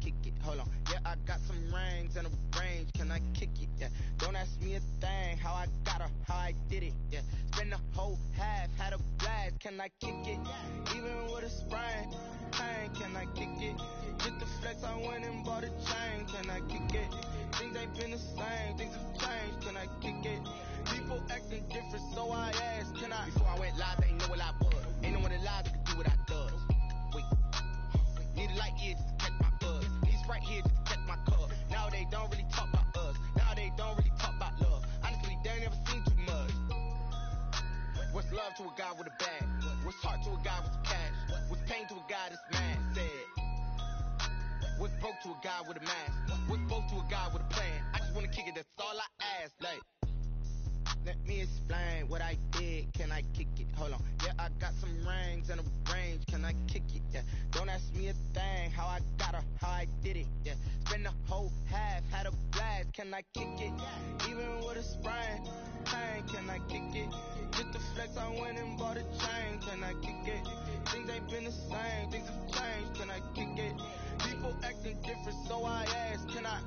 kick it? Hold on. Yeah, I got some rings and a range. Can I kick it? Yeah. Don't ask me a thing. How I got her, how I did it. Yeah. Spend the whole half, had a blast. Can I kick it? Even with a sprain, pain. Can I kick it? Get the flex, I went and bought a chain. Can I kick it? Things ain't been the same. Things have changed. Can I kick it? People acting different, so I asked, can I? Before I went live, they know what I was. Ain't no one alive that could do what I does. Wait. Need a light year just to catch my buzz. Need right here just to catch my cup. Now they don't really talk about us. Now they don't really talk about love. Honestly, they ain't never seen too much. What's love to a guy with a bag? What's heart to a guy with some cash? What's pain to a guy that's mad? Said. What's broke to a guy with a mask? What's both to a guy with a plan? I just wanna kick it, that's all I ask. Like, let me explain what I did. Can I kick it? Hold on. Yeah, I got some rings and a range. Can I kick it? Yeah. Don't ask me a thing. How I got her, how I did it. Yeah. Spend the whole half, had a blast. Can I kick it? Even with a sprain, pain. Can I kick it? Get the flex, I went and bought a chain. Can I kick it? Things ain't been the same. Things have changed. Can I kick it? People acting different, so I asked, can I?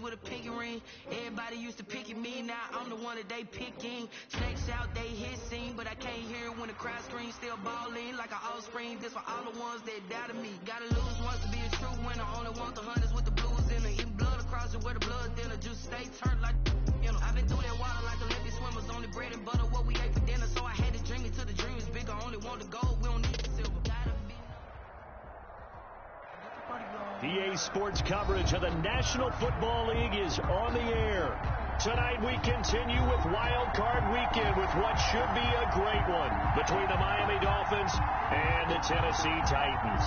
With a pinky ring, everybody used to pick at me. Now I'm the one that they picking. Snakes out, they hissing, but I can't hear when the crowd screams. Still balling like an offspring. This for all the ones that doubted me. Gotta lose once to be a true winner. Only want the hunters with the blues in it. Even blood across it where the blood thinner. Juice stay turned like you know. I've been through that water like Olympic swimmers. Only bread and butter what we ate for dinner. So I had to dream it till the dream is bigger. Only want the gold, we don't need the silver. Gotta be. PA Sports coverage of the National Football League is on the air. Tonight we continue with Wild Card Weekend with what should be a great one between the Miami Dolphins and the Tennessee Titans.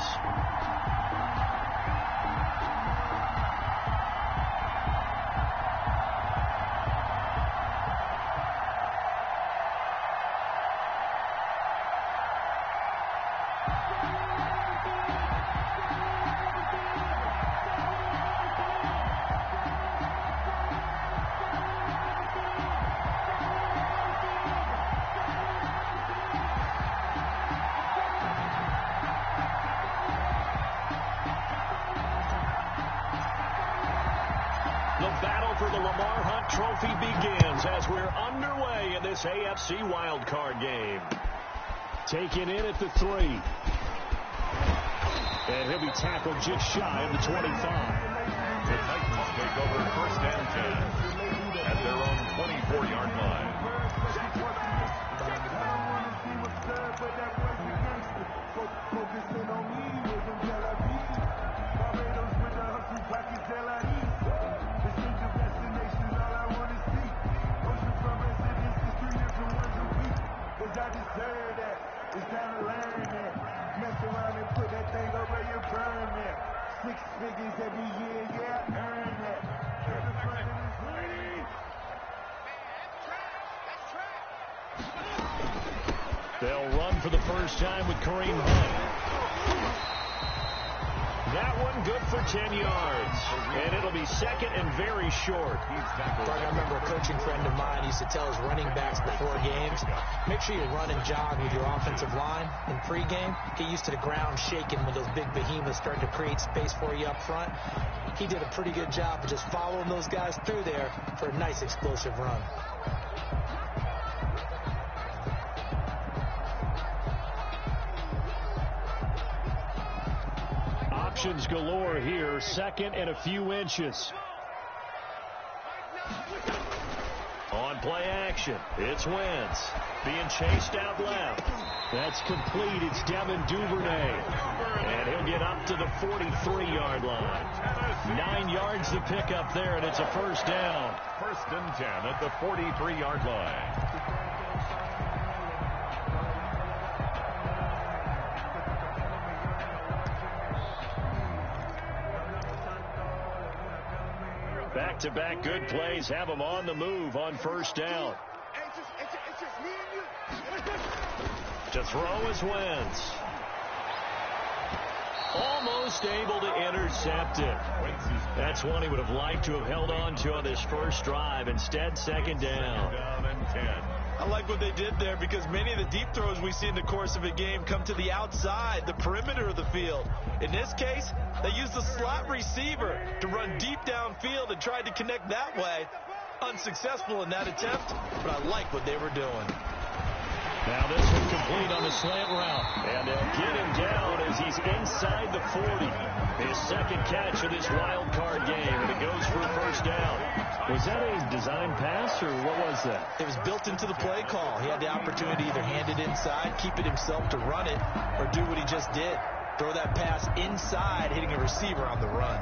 Trophy begins as we're underway in this AFC wildcard game. Taken in at the 3. And he'll be tackled just shy of the 25. The Titans take over first and 10 at their own 24-yard line. It's time to learn that. Mess around and put that thing over your burn that. 6 figures every year, yeah, earn that. They'll run for the first time with Kareem Hunt. That one good for 10 yards. And it'll be second and very short. I remember a coaching friend of mine used to tell his running backs before games, make sure you run and jog with your offensive line in pregame. Get used to the ground shaking when those big behemoths start to create space for you up front. He did a pretty good job of just following those guys through there for a nice explosive run. options galore here. Second and a few inches. On play action, it's Wentz being chased out left. That's complete. It's Devin Duvernay. And he'll get up to the 43-yard line. 9 yards to pick up there, and it's a first down. First and 10 at the 43-yard line. Back-to-back good plays have them on the move on first down. To throw is Wentz. Almost able to intercept it. That's one he would have liked to have held on to on this first drive. Instead, second down. I like what they did there because many of the deep throws we see in the course of a game come to the outside, the perimeter of the field. In this case, they used the slot receiver to run deep downfield and tried to connect that way. Unsuccessful in that attempt, but I like what they were doing. Now this one complete on the slant route. And they'll get him down as he's inside the 40. His second catch of this wild card game, and it goes for a first down. Was that a design pass, or what was that? It was built into the play call. He had the opportunity to either hand it inside, keep it himself to run it, or do what he just did. Throw that pass inside, hitting a receiver on the run.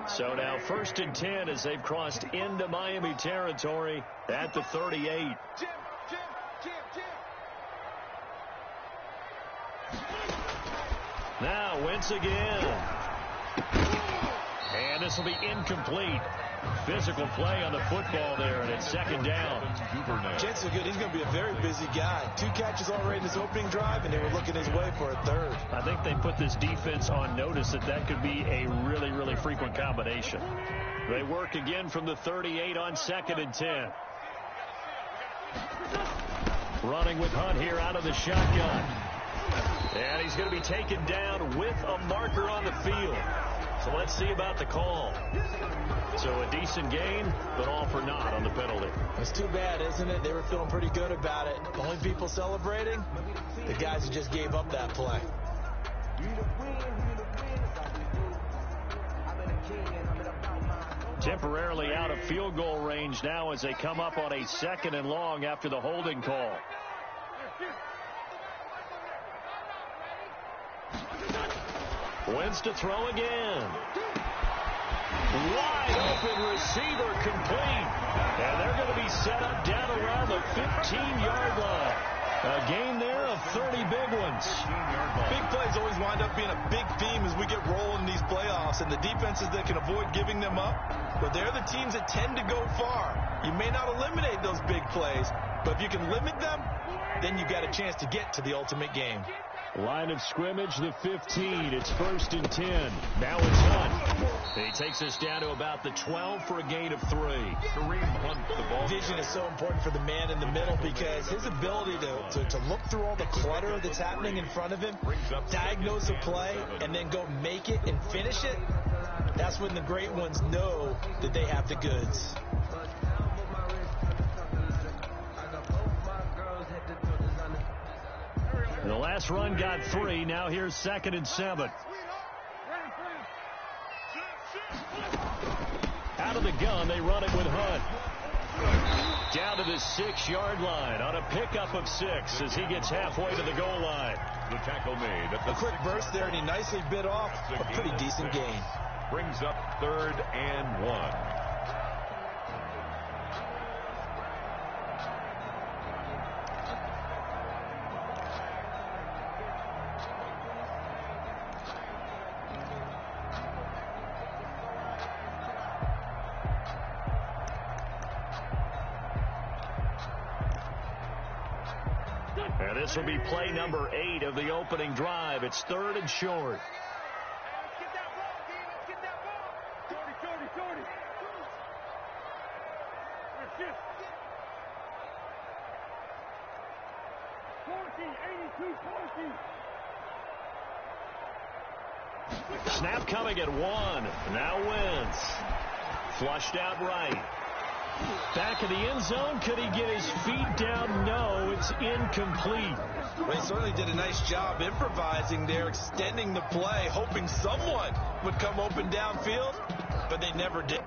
So now first and 10 as they've crossed into Miami territory at the 38. Now Wentz again. And this will be incomplete. Physical play on the football there, and it's second down. Chances are good he's going to be a very busy guy. 2 catches already in his opening drive, and they were looking his way for a third. I think they put this defense on notice that could be a really, really frequent combination. They work again from the 38 on second and 10. Running with Hunt here out of the shotgun. And he's going to be taken down with a marker on the field. So let's see about the call. So a decent gain, but all for naught on the penalty. It's too bad, isn't it? They were feeling pretty good about it. The only people celebrating, the guys who just gave up that play. Temporarily out of field goal range now as they come up on a second and long after the holding call. Wentz to throw again. Wide open receiver complete. And they're going to be set up down around the 15-yard line. A gain there of 30 big ones. Big plays always wind up being a big theme as we get rolling in these playoffs. And the defenses that can avoid giving them up, but they're the teams that tend to go far. You may not eliminate those big plays, but if you can limit them, then you got a chance to get to the ultimate game. Line of scrimmage, the 15. It's first and 10. Now it's Hunt. He takes us down to about the 12 for a gain of 3. Vision is so important for the man in the middle because his ability to look through all the clutter that's happening in front of him, diagnose a play, and then go make it and finish it, that's when the great ones know that they have the goods. The last run got 3. Now here's second and 7. Out of the gun, they run it with Hunt. Down to the 6-yard line on a pickup of 6 as he gets halfway to the goal line. The tackle made. A quick burst there, and he nicely bit off a pretty decent gain. Brings up 3rd and 1. And this will be play number 8 of the opening drive. It's 3rd and short. Snap coming at 1. Now Wentz. Flushed out right. Back of the end zone. Could he get his feet down? No, it's incomplete. Well, he certainly did a nice job improvising there, extending the play, hoping someone would come open downfield, but they never did.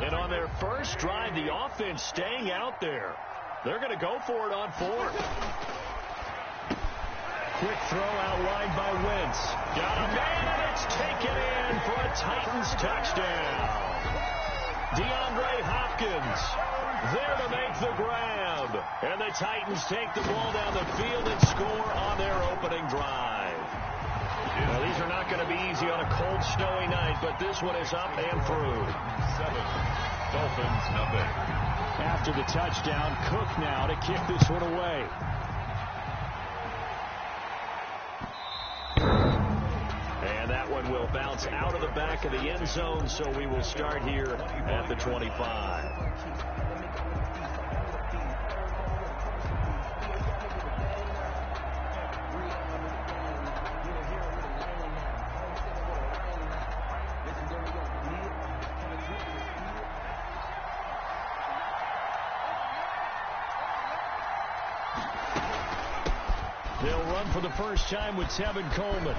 And on their first drive, the offense staying out there. They're going to go for it on fourth. Quick throw out wide by Wentz. Got a man, and it's taken in for a Titans touchdown. DeAndre Hopkins there to make the grab. And the Titans take the ball down the field and score on their opening drive. Well, these are not going to be easy on a cold, snowy night, but this one is up and through. 7, Dolphins, nothing. After the touchdown, Cook now to kick this one away. And that one will bounce out of the back of the end zone, so we will start here at the 25. They'll run for the first time with Tevin Coleman.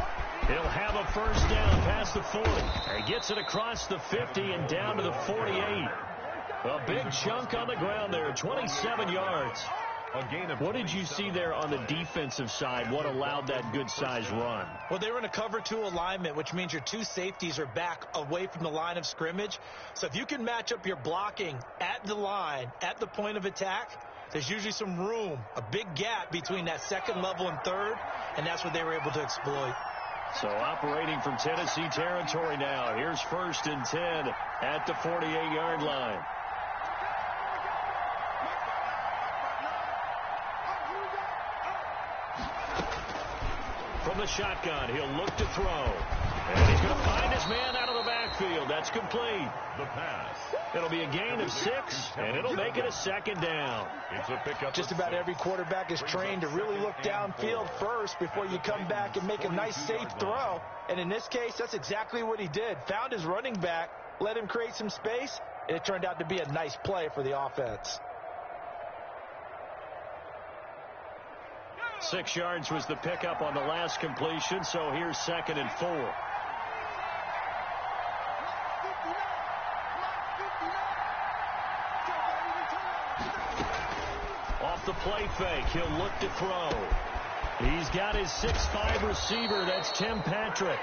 He'll have a first down past the 40. He gets it across the 50 and down to the 48. A big chunk on the ground there, 27 yards. What did you see there on the defensive side? What allowed that good-sized run? Well, they were in a cover 2 alignment, which means your 2 safeties are back away from the line of scrimmage. So if you can match up your blocking at the line, at the point of attack, there's usually some room, a big gap between that second level and third, and that's what they were able to exploit. So operating from Tennessee territory now. Here's 1st and 10 at the 48-yard line. From the shotgun, he'll look to throw. And he's going to find his man out of the backfield. That's complete. The pass. It'll be a gain of 6, and it'll make it a 2nd down. It's a pickup. Just about every quarterback is trained to really look downfield first before you come back and make a nice, safe throw. And in this case, that's exactly what he did. Found his running back, let him create some space, and it turned out to be a nice play for the offense. 6 yards was the pickup on the last completion, so here's 2nd and 4. Off the play fake, he'll look to throw. He's got his 6'5 receiver, that's Tim Patrick.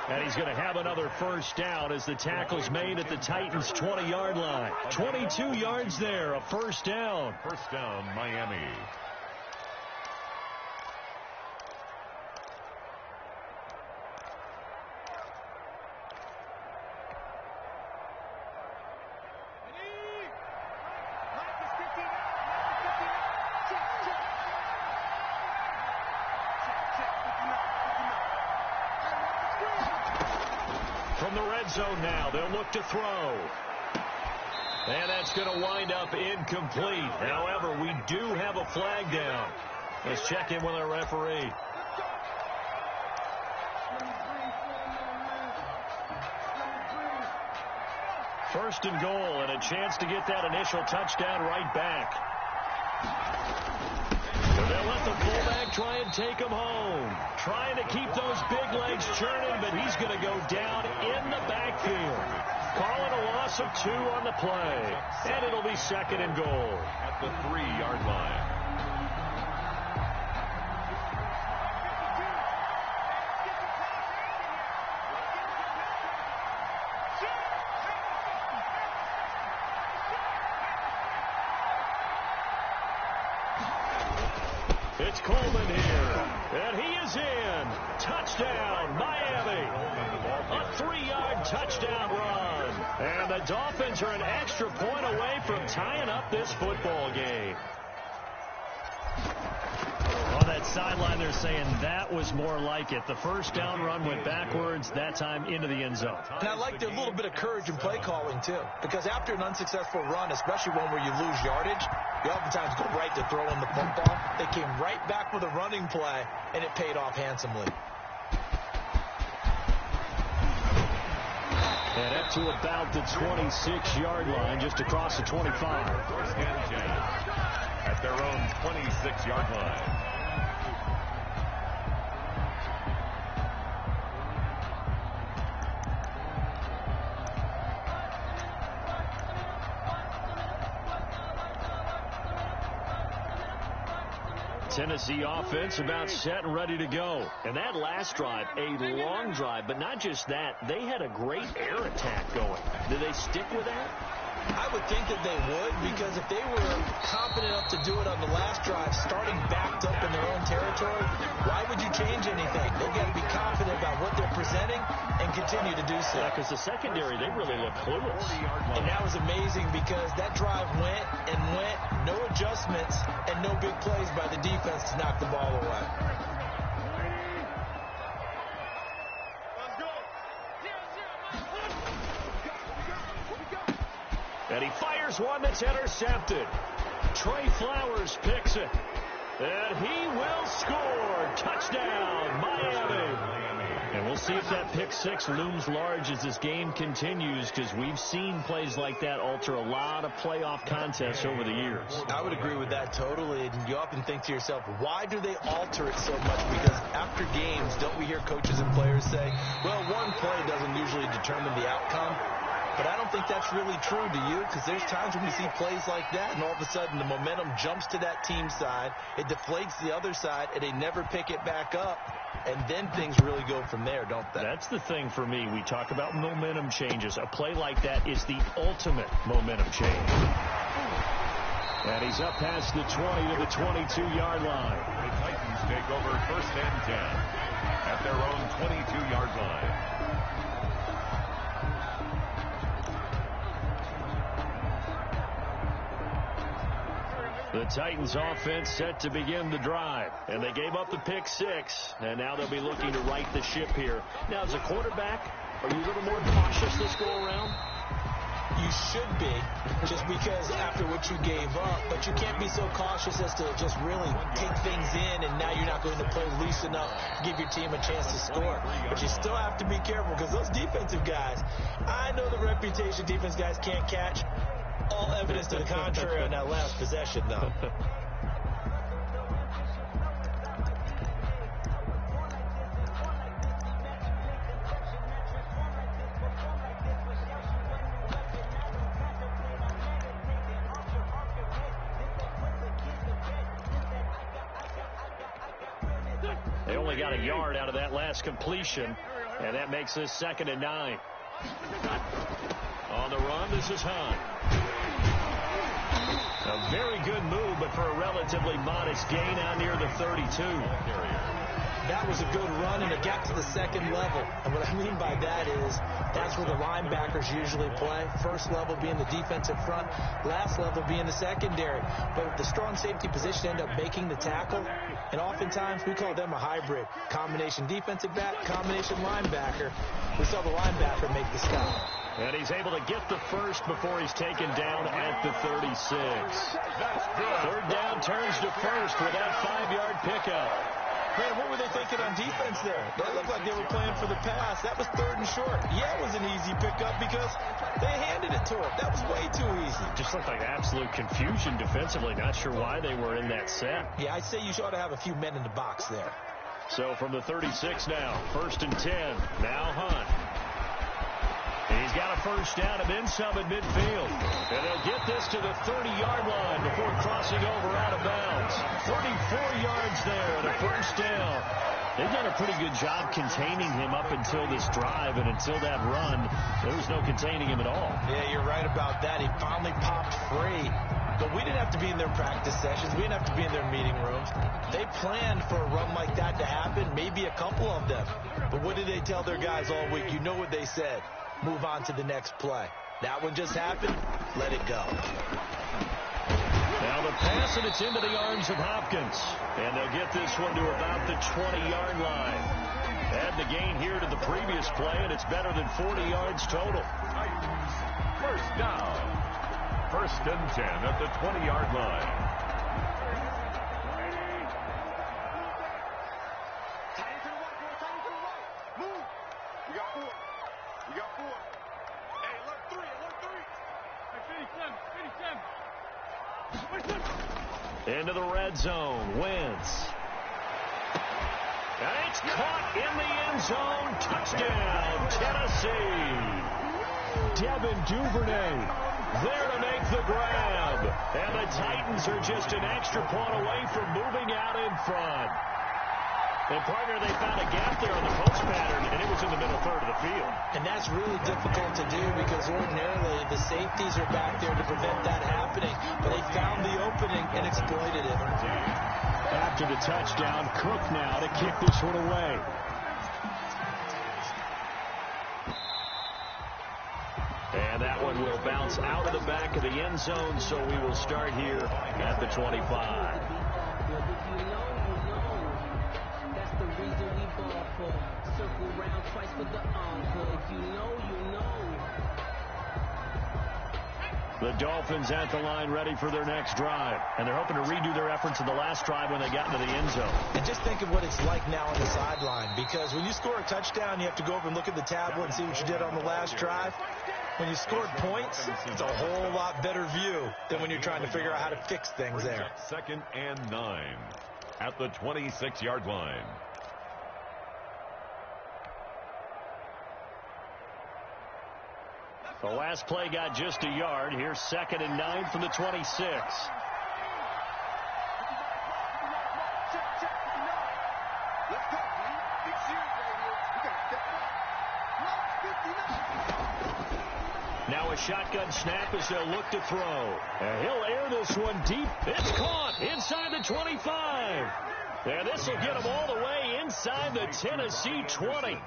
And he's going to have another first down as the tackle's made at the Titans' 20-yard line. 22 yards there, a first down. First down, Miami. From the red zone now, they'll look to throw. And that's going to wind up incomplete. However, we do have a flag down. Let's check in with our referee. First and goal, and a chance to get that initial touchdown right back. So they'll let the fullback try and take him home. Trying to keep those big legs churning, but he's going to go down in the backfield. Calling a loss of 2 on the play. And it'll be 2nd and goal. At the 3-yard line. It's Coleman here, and he is in. Touchdown, Miami. A 3-yard touchdown run. And the Dolphins are an extra point away from tying up this football game. On that sideline, they're saying that was more like it. The first down run went backwards, that time into the end zone. And I like their little bit of courage in play calling, too. Because after an unsuccessful run, especially one where you lose yardage, you oftentimes go right to throwing the football. They came right back with a running play, and it paid off handsomely. And up to about the 26-yard line, just across the 25. First and 10 at their own 26-yard line. Tennessee offense about set and ready to go. And that last drive, a long drive, but not just that. They had a great air attack going. Do they stick with that? I would think that they would, because if they were confident enough to do it on the last drive, starting backed up in their own territory, why would you change anything? They've got to be confident about what they're presenting and continue to do so. Yeah, because the secondary, they really look clueless. And that was amazing because that drive went and went, no adjustments, and no big plays by the defense to knock the ball away. And he fires one that's intercepted. Trey Flowers picks it. And he will score. Touchdown, Miami. And we'll see if that pick six looms large as this game continues, because we've seen plays like that alter a lot of playoff contests over the years. I would agree with that totally. And you often think to yourself, why do they alter it so much? Because after games, don't we hear coaches and players say, well, one play doesn't usually determine the outcome? But I don't think that's really true, do you? Because there's times when we see plays like that, and all of a sudden the momentum jumps to that team side, it deflates the other side, and they never pick it back up, and then things really go from there, don't they? That's the thing for me. We talk about momentum changes. A play like that is the ultimate momentum change. And he's up past the 20 to the 22-yard line. The Titans take over first and 10 at their own 22-yard line. The Titans offense set to begin the drive, and they gave up the pick six, and now they'll be looking to right the ship here. Now, as a quarterback, are you a little more cautious this go around? You should be, just because after what you gave up, but you can't be so cautious as to just really take things in, and now you're not going to play loose enough to give your team a chance to score. But you still have to be careful, because those defensive guys, I know the reputation defense guys can't catch. All evidence to the contrary on that last possession, though. They only got a yard out of that last completion, and that makes this 2nd and 9. On the run, this is Hunt. A very good move, but for a relatively modest gain out near the 32. That was a good run, and it got to the second level. And what I mean by that is that's where the linebackers usually play. First level being the defensive front, last level being the secondary. But the strong safety position end up making the tackle, and oftentimes we call them a hybrid. Combination defensive back, combination linebacker. We saw the linebacker make the stop. And he's able to get the first before he's taken down at the 36. Third down turns to first with that 5-yard pickup. Man, what were they thinking on defense there? That looked like they were playing for the pass. That was 3rd and short. Yeah, it was an easy pickup because they handed it to him. That was way too easy. Just looked like absolute confusion defensively. Not sure why they were in that set. Yeah, I'd say you ought to have a few men in the box there. So from the 36 now, 1st and 10. Now Hunt. He's got a first down and then some at midfield. And they'll get this to the 30-yard line before crossing over out of bounds. 34 yards there and a first down. They've done a pretty good job containing him up until this drive, and until that run, there was no containing him at all. Yeah, you're right about that. He finally popped free. But we didn't have to be in their practice sessions. We didn't have to be in their meeting rooms. They planned for a run like that to happen, maybe a couple of them. But what did they tell their guys all week? You know what they said. Move on to the next play. That one just happened. Let it go. Now the pass, and it's into the arms of Hopkins. And they'll get this one to about the 20-yard line. Add the gain here to the previous play, and it's better than 40 yards total. First down. 1st and 10 at the 20-yard line. Tight into the right, boy. Tight into the right. Move. We got 4. We got 4. Hey, alert 3. Alert 3. Hey, 57. 57. Into the red zone. Wentz. And it's caught in the end zone. Touchdown, Tennessee. Devin Duvernay there to make the grab. And the Titans are just an extra point away from moving out in front. And, partner, they found a gap there on the post pattern, and it was in the middle third of the field. And that's really difficult to do because ordinarily the safeties are back there to prevent that happening. But they found the opening and exploited it. After the touchdown, Cook now to kick this one away. And that one will bounce out of the back of the end zone, so we will start here at the 25. That's the reason we ball for. Circle round twice for the encore. If you know, you know. The Dolphins at the line ready for their next drive. And they're hoping to redo their efforts in the last drive when they got into the end zone. And just think of what it's like now on the sideline. Because when you score a touchdown, you have to go over and look at the tablet and see what you did on the last drive. When you scored points, it's a whole lot better view than when you're trying to figure out how to fix things there. 2nd and 9 at the 26-yard line. The last play got just a yard. Here's 2nd and 9 from the 26. Now a shotgun snap as they'll look to throw. And he'll air this one deep. It's caught inside the 25. And this will get him all the way inside the Tennessee 20.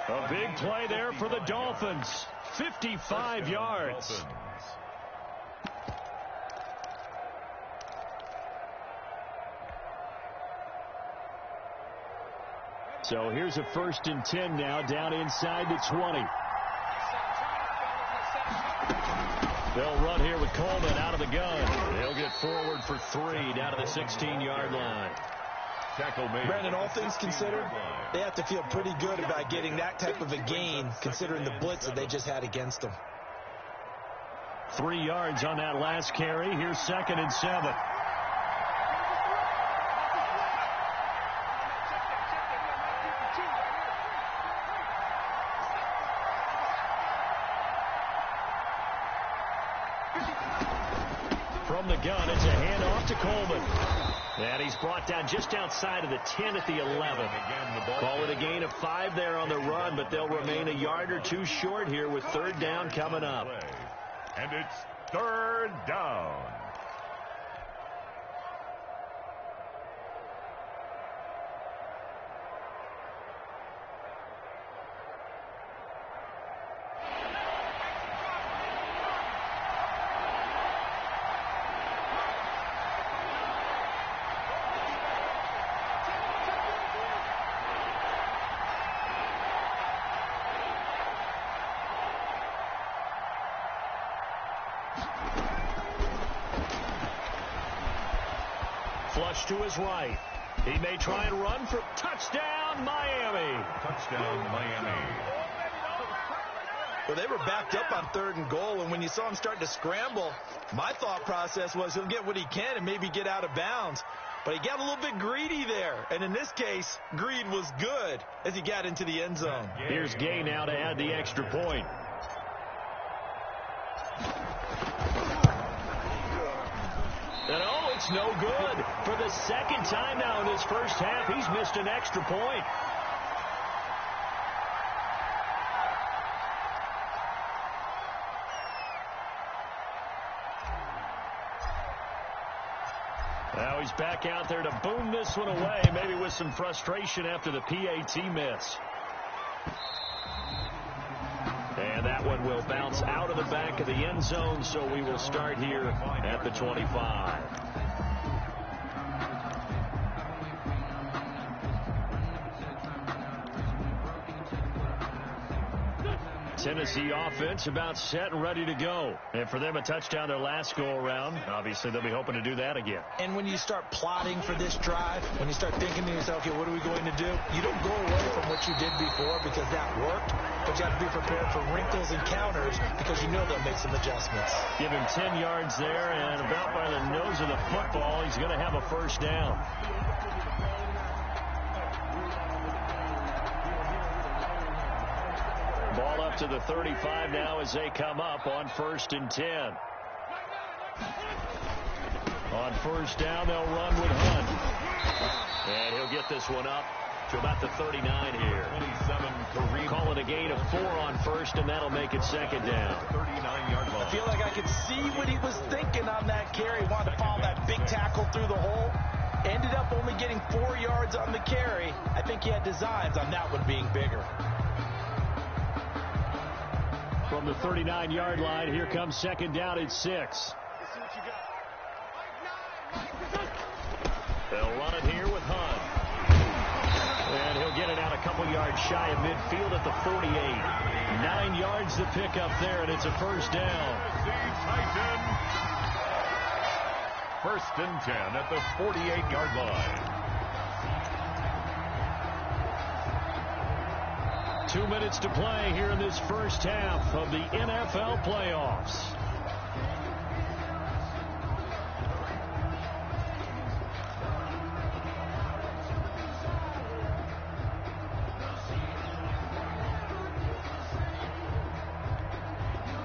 A big play there for the Dolphins. 55 yards. So here's a 1st and 10 now down inside the 20. They'll run here with Coleman out of the gun. They'll get forward for 3 down to the 16-yard line. Brandon, all things considered, they have to feel pretty good about getting that type of a gain considering the blitz that they just had against them. 3 yards on that last carry. Here's 2nd and 7. From the gun, it's a handoff to Coleman. And he's brought down just outside of the 10 at the 11. Call it a gain of 5 there on the run, but they'll remain a yard or 2 short here with 3rd down coming up. And it's 3rd down. Flush to his right. He may try and run for touchdown, Miami. Touchdown, Miami. Well, they were backed up on 3rd and goal, and when you saw him start to scramble, my thought process was he'll get what he can and maybe get out of bounds. But he got a little bit greedy there, and in this case, greed was good as he got into the end zone. Here's Gay now to add the extra point. And oh, it's no good. For the 2nd time now in this first half, he's missed an extra point. Now he's back out there to boom this one away, maybe with some frustration after the PAT miss. And that one will bounce out of the back of the end zone, so we will start here at the 25. Tennessee offense about set and ready to go. And for them, a touchdown their last go-around. Obviously, they'll be hoping to do that again. And when you start plotting for this drive, when you start thinking to yourself, okay, what are we going to do? You don't go away from what you did before because that worked, but you have to be prepared for wrinkles and counters because you know they'll make some adjustments. Give him 10 yards there, and about by the nose of the football, he's going to have a first down. Ball up to the 35 now as they come up on 1st and 10. On first down, they'll run with Hunt. And he'll get this one up to about the 39 here. 27 Call it a gain of 4 on first, and that'll make it second down. 39-yard line. I feel like I could see what he was thinking on that carry. Wanted to follow that big tackle through the hole. Ended up only getting 4 yards on the carry. I think he had designs on that one being bigger. From the 39-yard line, here comes second down at 6. They'll run it here with Hunt. And he'll get it out a couple yards shy of midfield at the 48. 9 yards to pick up there, and it's a first down. First and 10 at the 48-yard line. 2 minutes to play here in this first half of the NFL playoffs.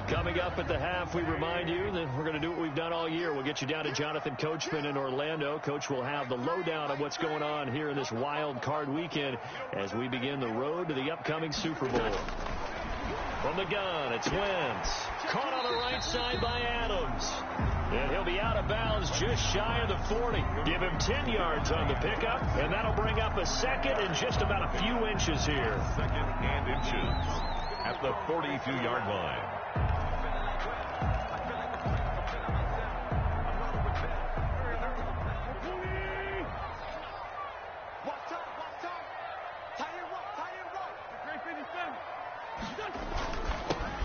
Coming up at the half, we remind you that we're going to do what we've done all year. We'll get you down to Jonathan Coachman in Orlando. Coach will have the lowdown of what's going on here in this wild card weekend as we begin the road to the upcoming Super Bowl. From the gun, it's Wentz. Caught on the right side by Adams. And he'll be out of bounds just shy of the 40. Give him 10 yards on the pickup, and that'll bring up a second and just about a few inches here. Second and inches at the 42-yard line.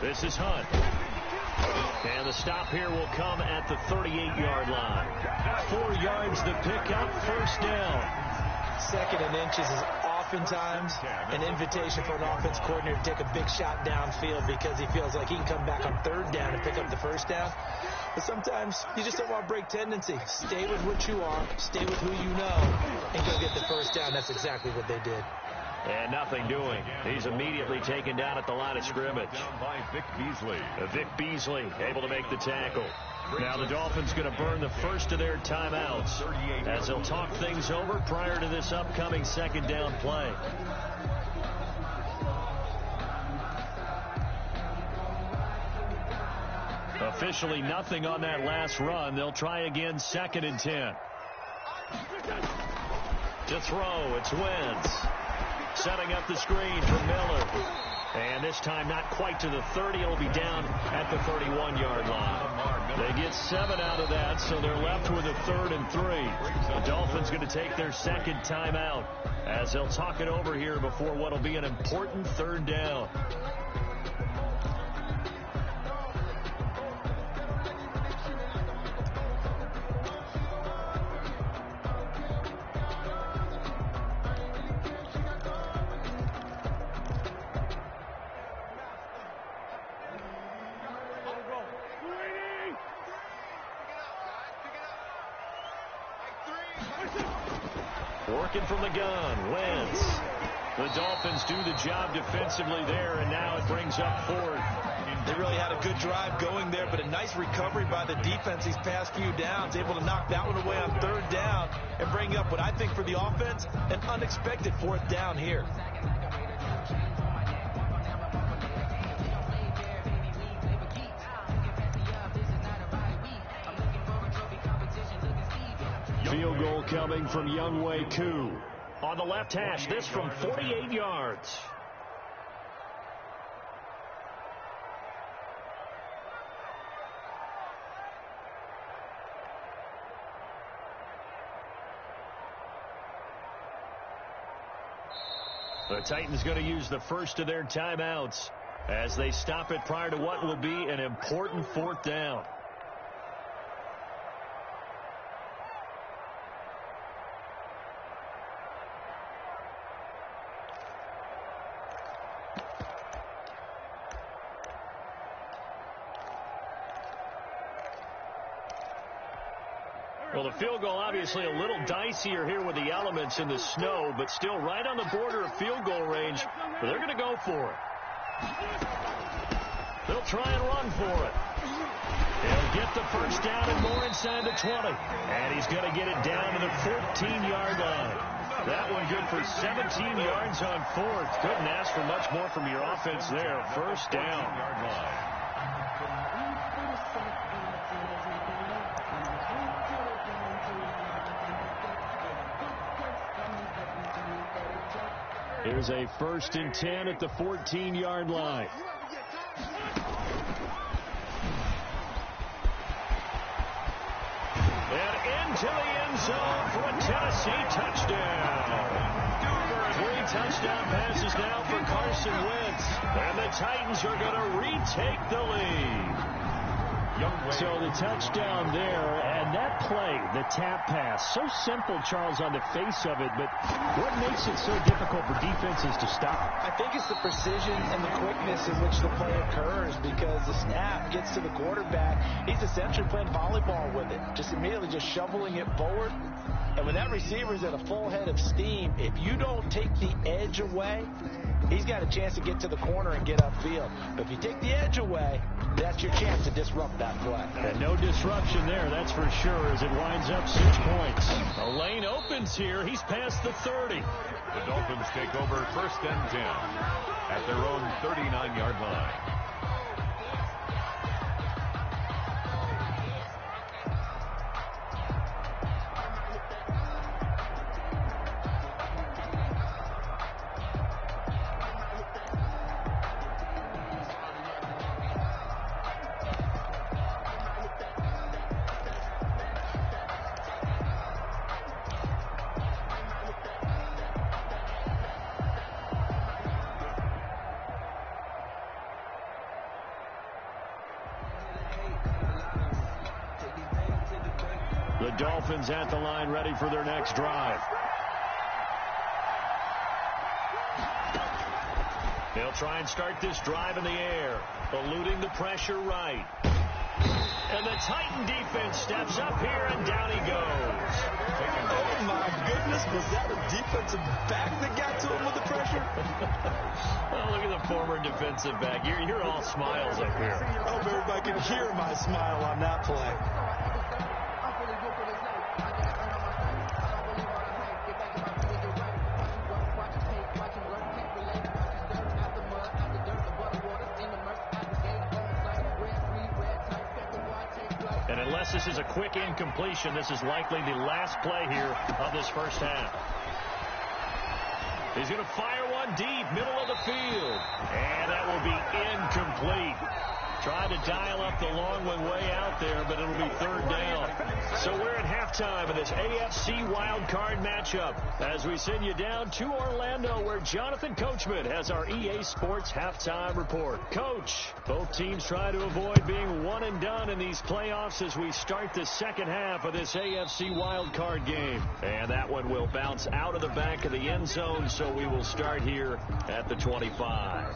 This is Hunt. And the stop here will come at the 38-yard line. 4 yards to pick up, first down. Second and inches is oftentimes an invitation for an offense coordinator to take a big shot downfield because he feels like he can come back on third down and pick up the first down. But sometimes you just don't want to break tendency. Stay with what you are, stay with who you know, and go get the first down. That's exactly what they did. And nothing doing. He's immediately taken down at the line of scrimmage. Down by Vic Beasley. Vic Beasley able to make the tackle. Now the Dolphins going to burn the first of their timeouts as they'll talk things over prior to this upcoming second down play. Officially nothing on that last run. They'll try again, second and 10. To throw, it's Wentz. Setting up the screen for Miller. And this time not quite to the 30. It'll be down at the 31-yard line. They get 7 out of that, so they're left with a 3rd and 3. The Dolphins going to take their second timeout as they'll talk it over here before what will be an important third down. Working from the gun, Wentz. The Dolphins do the job defensively there, and now it brings up 4th. They really had a good drive going there, but a nice recovery by the defense these past few downs, able to knock that one away on 3rd down and bring up what I think for the offense, an unexpected 4th down here. field goal coming from Younghoe Koo. On the left hash, this from 48 yards. The Titans going to use the first of their timeouts as they stop it prior to what will be an important fourth down. Well, the field goal obviously a little dicier here with the elements in the snow, but still right on the border of field goal range. But they're going to go for it. They'll try and run for it. He'll get the first down and more inside the 20. And he's going to get it down to the 14-yard line. That one good for 17 yards on fourth. Couldn't ask for much more from your offense there. First down. Here's a 1st and 10 at the 14-yard line. And into the end zone for a Tennessee touchdown. 3 touchdown passes now for Carson Wentz. And the Titans are going to retake the lead. So the touchdown there, and that play, the tap pass, so simple, Charles, on the face of it, but what makes it so difficult for defenses to stop? I think it's the precision and the quickness in which the play occurs, because the snap gets to the quarterback. He's essentially playing volleyball with it, just immediately just shoveling it forward. And when that receiver's at a full head of steam, if you don't take the edge away, he's got a chance to get to the corner and get upfield. But if you take the edge away, that's your chance to disrupt that play. And no disruption there, that's for sure, as it winds up 6 points. The lane opens here. He's past the 30. The Dolphins take over 1st and 10 at their own 39-yard line. The Dolphins at the line, ready for their next drive. They'll try and start this drive in the air, eluding the pressure right. And the Titan defense steps up here, and down he goes. Oh, my goodness. Was that a defensive back that got to him with the pressure? Well, look at the former defensive back. You're all smiles up here. I hope everybody can hear my smile on that play. And unless this is a quick incompletion, this is likely the last play here of this first half. He's going to fire one deep, middle of the field. And that will be incomplete. Tried to dial up the long one way out there, but it'll be 3rd down. So we're at halftime of this AFC wildcard matchup as we send you down to Orlando, where Jonathan Coachman has our EA Sports halftime report. Coach, both teams try to avoid being one and done in these playoffs as we start the second half of this AFC wildcard game. And that one will bounce out of the back of the end zone, so we will start here at the 25.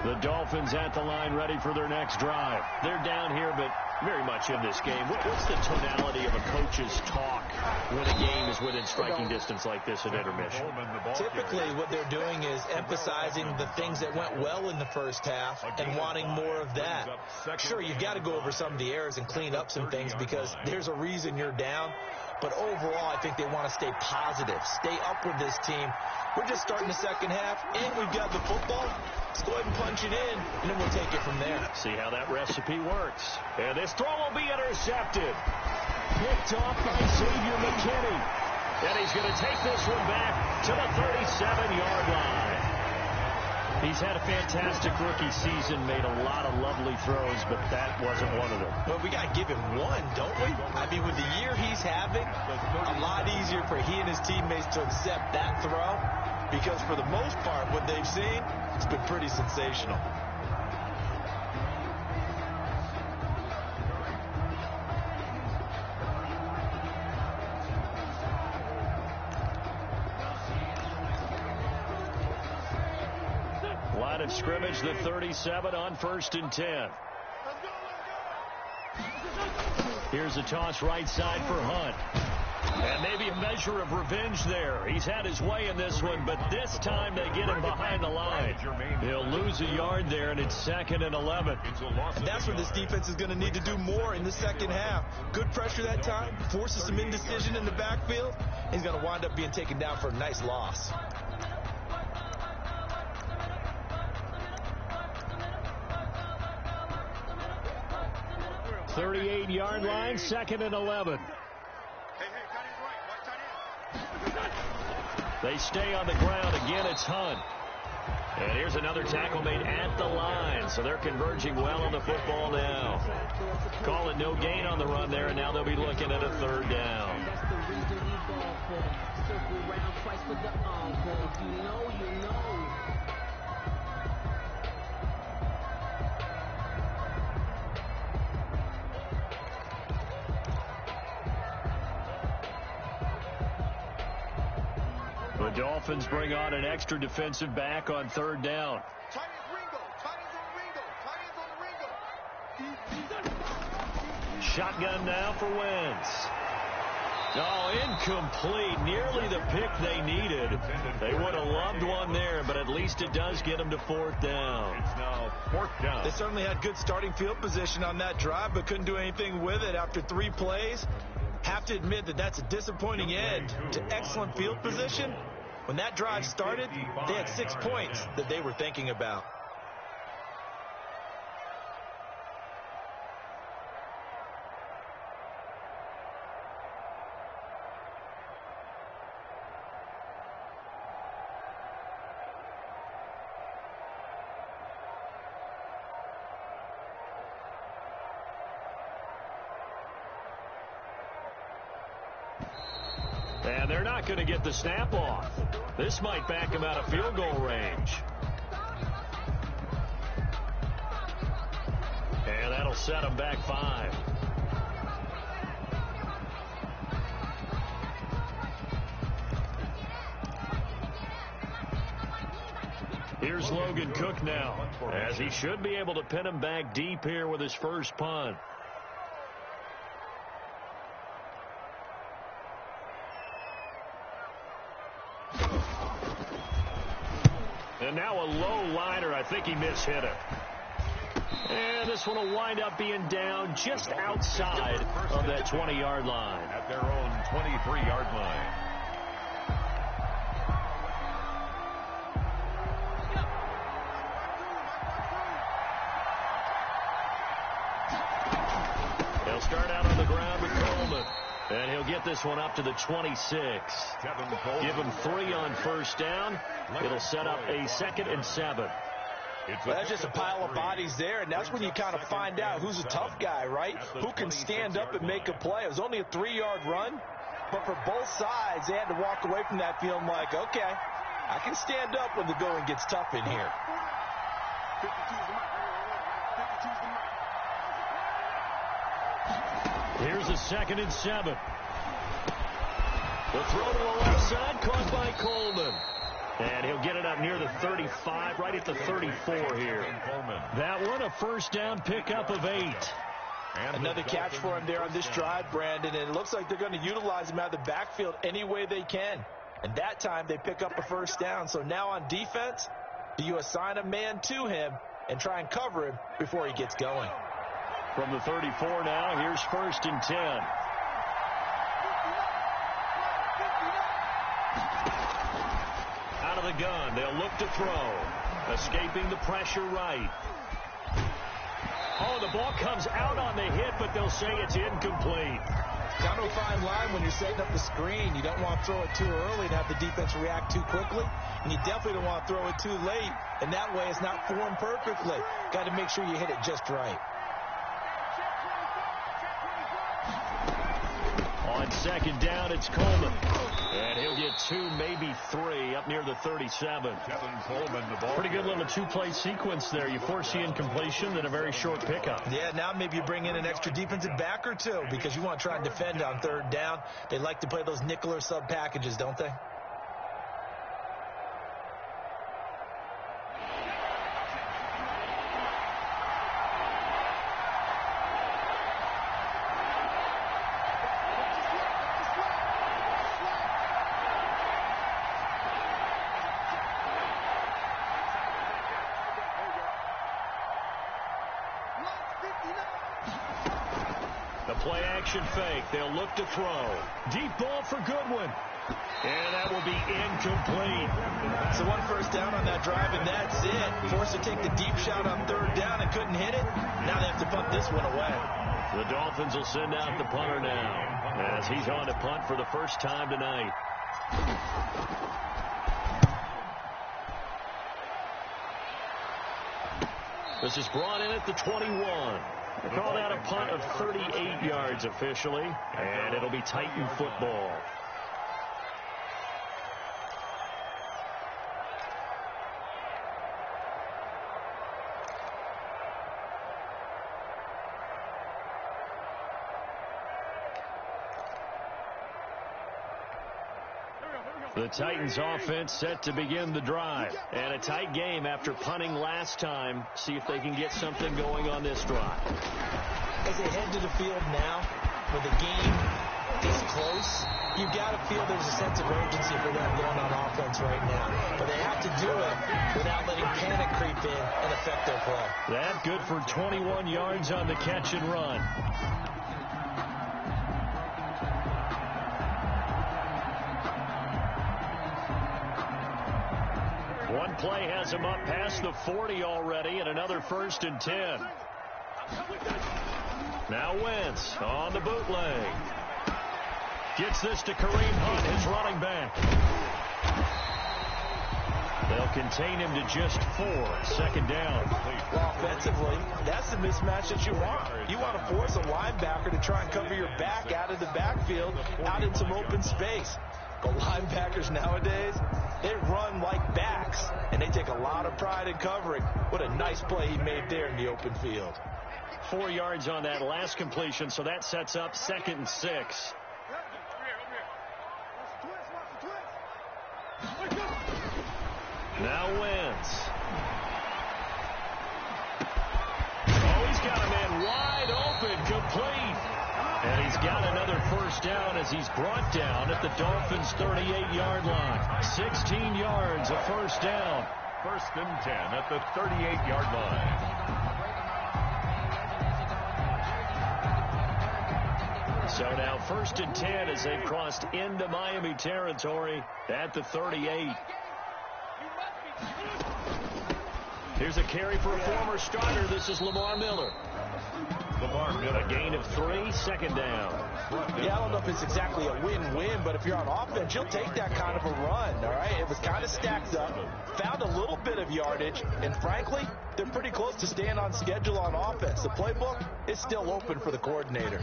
The Dolphins at the line, ready for their next drive. They're down here, but very much in this game. What's the tonality of a coach's talk when a game is within striking distance like this at intermission? Typically, what they're doing is emphasizing the things that went well in the first half and wanting more of that. Sure, you've got to go over some of the errors and clean up some things because there's a reason you're down. But overall, I think they want to stay positive, stay up with this team. We're just starting the second half, and we've got the football. Let's go ahead and punch it in, and then we'll take it from there. See how that recipe works. And this throw will be intercepted. Picked off by Xavier McKinney. And he's going to take this one back to the 37-yard line. He's had a fantastic rookie season, made a lot of lovely throws, but that wasn't one of them. Well, we got to give him one, don't we? I mean, with the year he's having, a lot easier for he and his teammates to accept that throw, because for the most part, what they've seen, it's been pretty sensational. Line of scrimmage, the 37 on 1st and 10. Here's a toss right side for Hunt. And maybe a measure of revenge there. He's had his way in this one, but this time they get him behind the line. He'll lose a yard there, and it's 2nd and 11. And that's where this defense is going to need to do more in the second half. Good pressure that time, forces some indecision in the backfield. He's going to wind up being taken down for a nice loss. 38-yard line, 2nd and 11. They stay on the ground. Again, it's Hunt. And here's another tackle made at the line. So they're converging well on the football now. Call it no gain on the run there, and now they'll be looking at a 3rd down. That's the reason we ball for. Circle round twice for the encore. You know. The Dolphins bring on an extra defensive back on 3rd down. Shotgun now for Wentz. Oh, incomplete. Nearly the pick they needed. They would have loved one there, but at least it does get them to 4th down. It's now 4th down. They certainly had good starting field position on that drive, but couldn't do anything with it after 3 plays. Have to admit that that's a disappointing end to excellent field position. When that drive started, they had 6 points that they were thinking about. And they're not going to get the snap off. This might back them out of field goal range. And that'll set them back 5. Here's Logan Cook now, as he should be able to pin him back deep here with his first punt. And now a low liner. I think he mishit it. And this one will wind up being down just outside of that 20-yard line. At their own 23-yard line. They'll start out on the ground with Coleman. And he'll get this one up to the 26. Give him 3 on 1st down. It'll set up a 2nd and 7. Well, that's just a pile of bodies there, and that's when you kind of find out who's a tough guy, right? Who can stand up and make a play. It was only a 3-yard run, but for both sides, they had to walk away from that feeling like, okay, I can stand up when the going gets tough in here. Here's a 2nd and 7. The throw to the left side, caught by Coleman. And he'll get it up near the 35, right at the 34 here. That one, a 1st down pickup of 8. Another catch for him there on this drive, Brandon, and it looks like they're going to utilize him out of the backfield any way they can. And that time they pick up a 1st down. So now on defense, do you assign a man to him and try and cover him before he gets going? From the 34 now, here's 1st and 10. the gun. They'll look to throw. Escaping the pressure right. Oh, the ball comes out on the hit, but they'll say it's incomplete. Down to a fine line when you're setting up the screen. You don't want to throw it too early and have the defense react too quickly. And you definitely don't want to throw it too late. And that way it's not formed perfectly. Got to make sure you hit it just right. On second down, it's Coleman. And he'll get 2, maybe 3 up near the 37. Kevin Coleman, the ball. Pretty good little 2-play sequence there. You force the incompletion, then a very short pickup. Yeah, now maybe you bring in an extra defensive back or two because you want to try and defend on third down. They like to play those nickel or sub packages, don't they? Play-action fake. They'll look to throw. Deep ball for Goodwin. And that will be incomplete. So 1 first down on that drive, and that's it. Forced to take the deep shot on third down and couldn't hit it. Now they have to punt this one away. The Dolphins will send out the punter now as he's on to punt for the first time tonight. This is brought in at the 21. They call that a punt of 38 yards officially, and it'll be Titan football. The Titans offense set to begin the drive. And a tight game after punting last time. See if they can get something going on this drive. As they head to the field now, where the game is close, you've got to feel there's a sense of urgency for them going on offense right now. But they have to do it without letting panic creep in and affect their play. That good for 21 yards on the catch and run. One play has him up past the 40 already, and another 1st and 10. Now Wentz on the bootleg. Gets this to Kareem Hunt, his running back. They'll contain him to just 4. 2nd down. Well, offensively, that's the mismatch that you want. You want to force a linebacker to try and cover your back out of the backfield, out in some open space. The linebackers nowadays, they run like backs, and they take a lot of pride in covering. What a nice play he made there in the open field. 4 yards on that last completion, so that sets up 2nd and 6. Now Wentz. Oh, he's got a man wide open, complete. And he's got another 1st down as he's brought down at the Dolphins' 38-yard line. 16 yards, a 1st down. 1st and 10 at the 38-yard line. So now 1st and 10 as they've crossed into Miami territory at the 38. Here's a carry for a former starter. This is Lamar Miller. A gain of 3, 2nd down. Yeah, I don't know if it's exactly a win-win, but if you're on offense, you'll take that kind of a run, all right? It was kind of stacked up, found a little bit of yardage, and frankly, they're pretty close to staying on schedule on offense. The playbook is still open for the coordinator.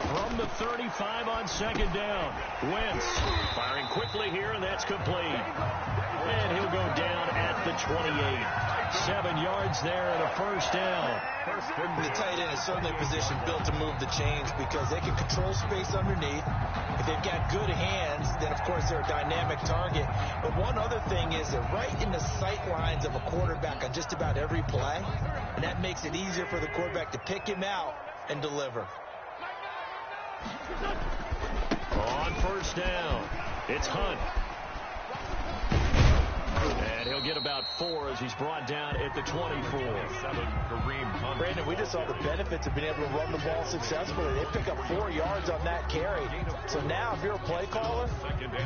From the 35 on 2nd down. Wentz firing quickly here, and that's complete. And he'll go down at the 28. 7 yards there and a 1st down. The tight end is certainly a position built to move the chains because they can control space underneath. If they've got good hands, then of course they're a dynamic target. But one other thing is they're right in the sight lines of a quarterback on just about every play. And that makes it easier for the quarterback to pick him out and deliver. On 1st down, it's Hunt. And And he'll get about 4 as he's brought down at the 24. Brandon, we just saw the benefits of being able to run the ball successfully. They pick up 4 yards on that carry. So now if you're a play caller,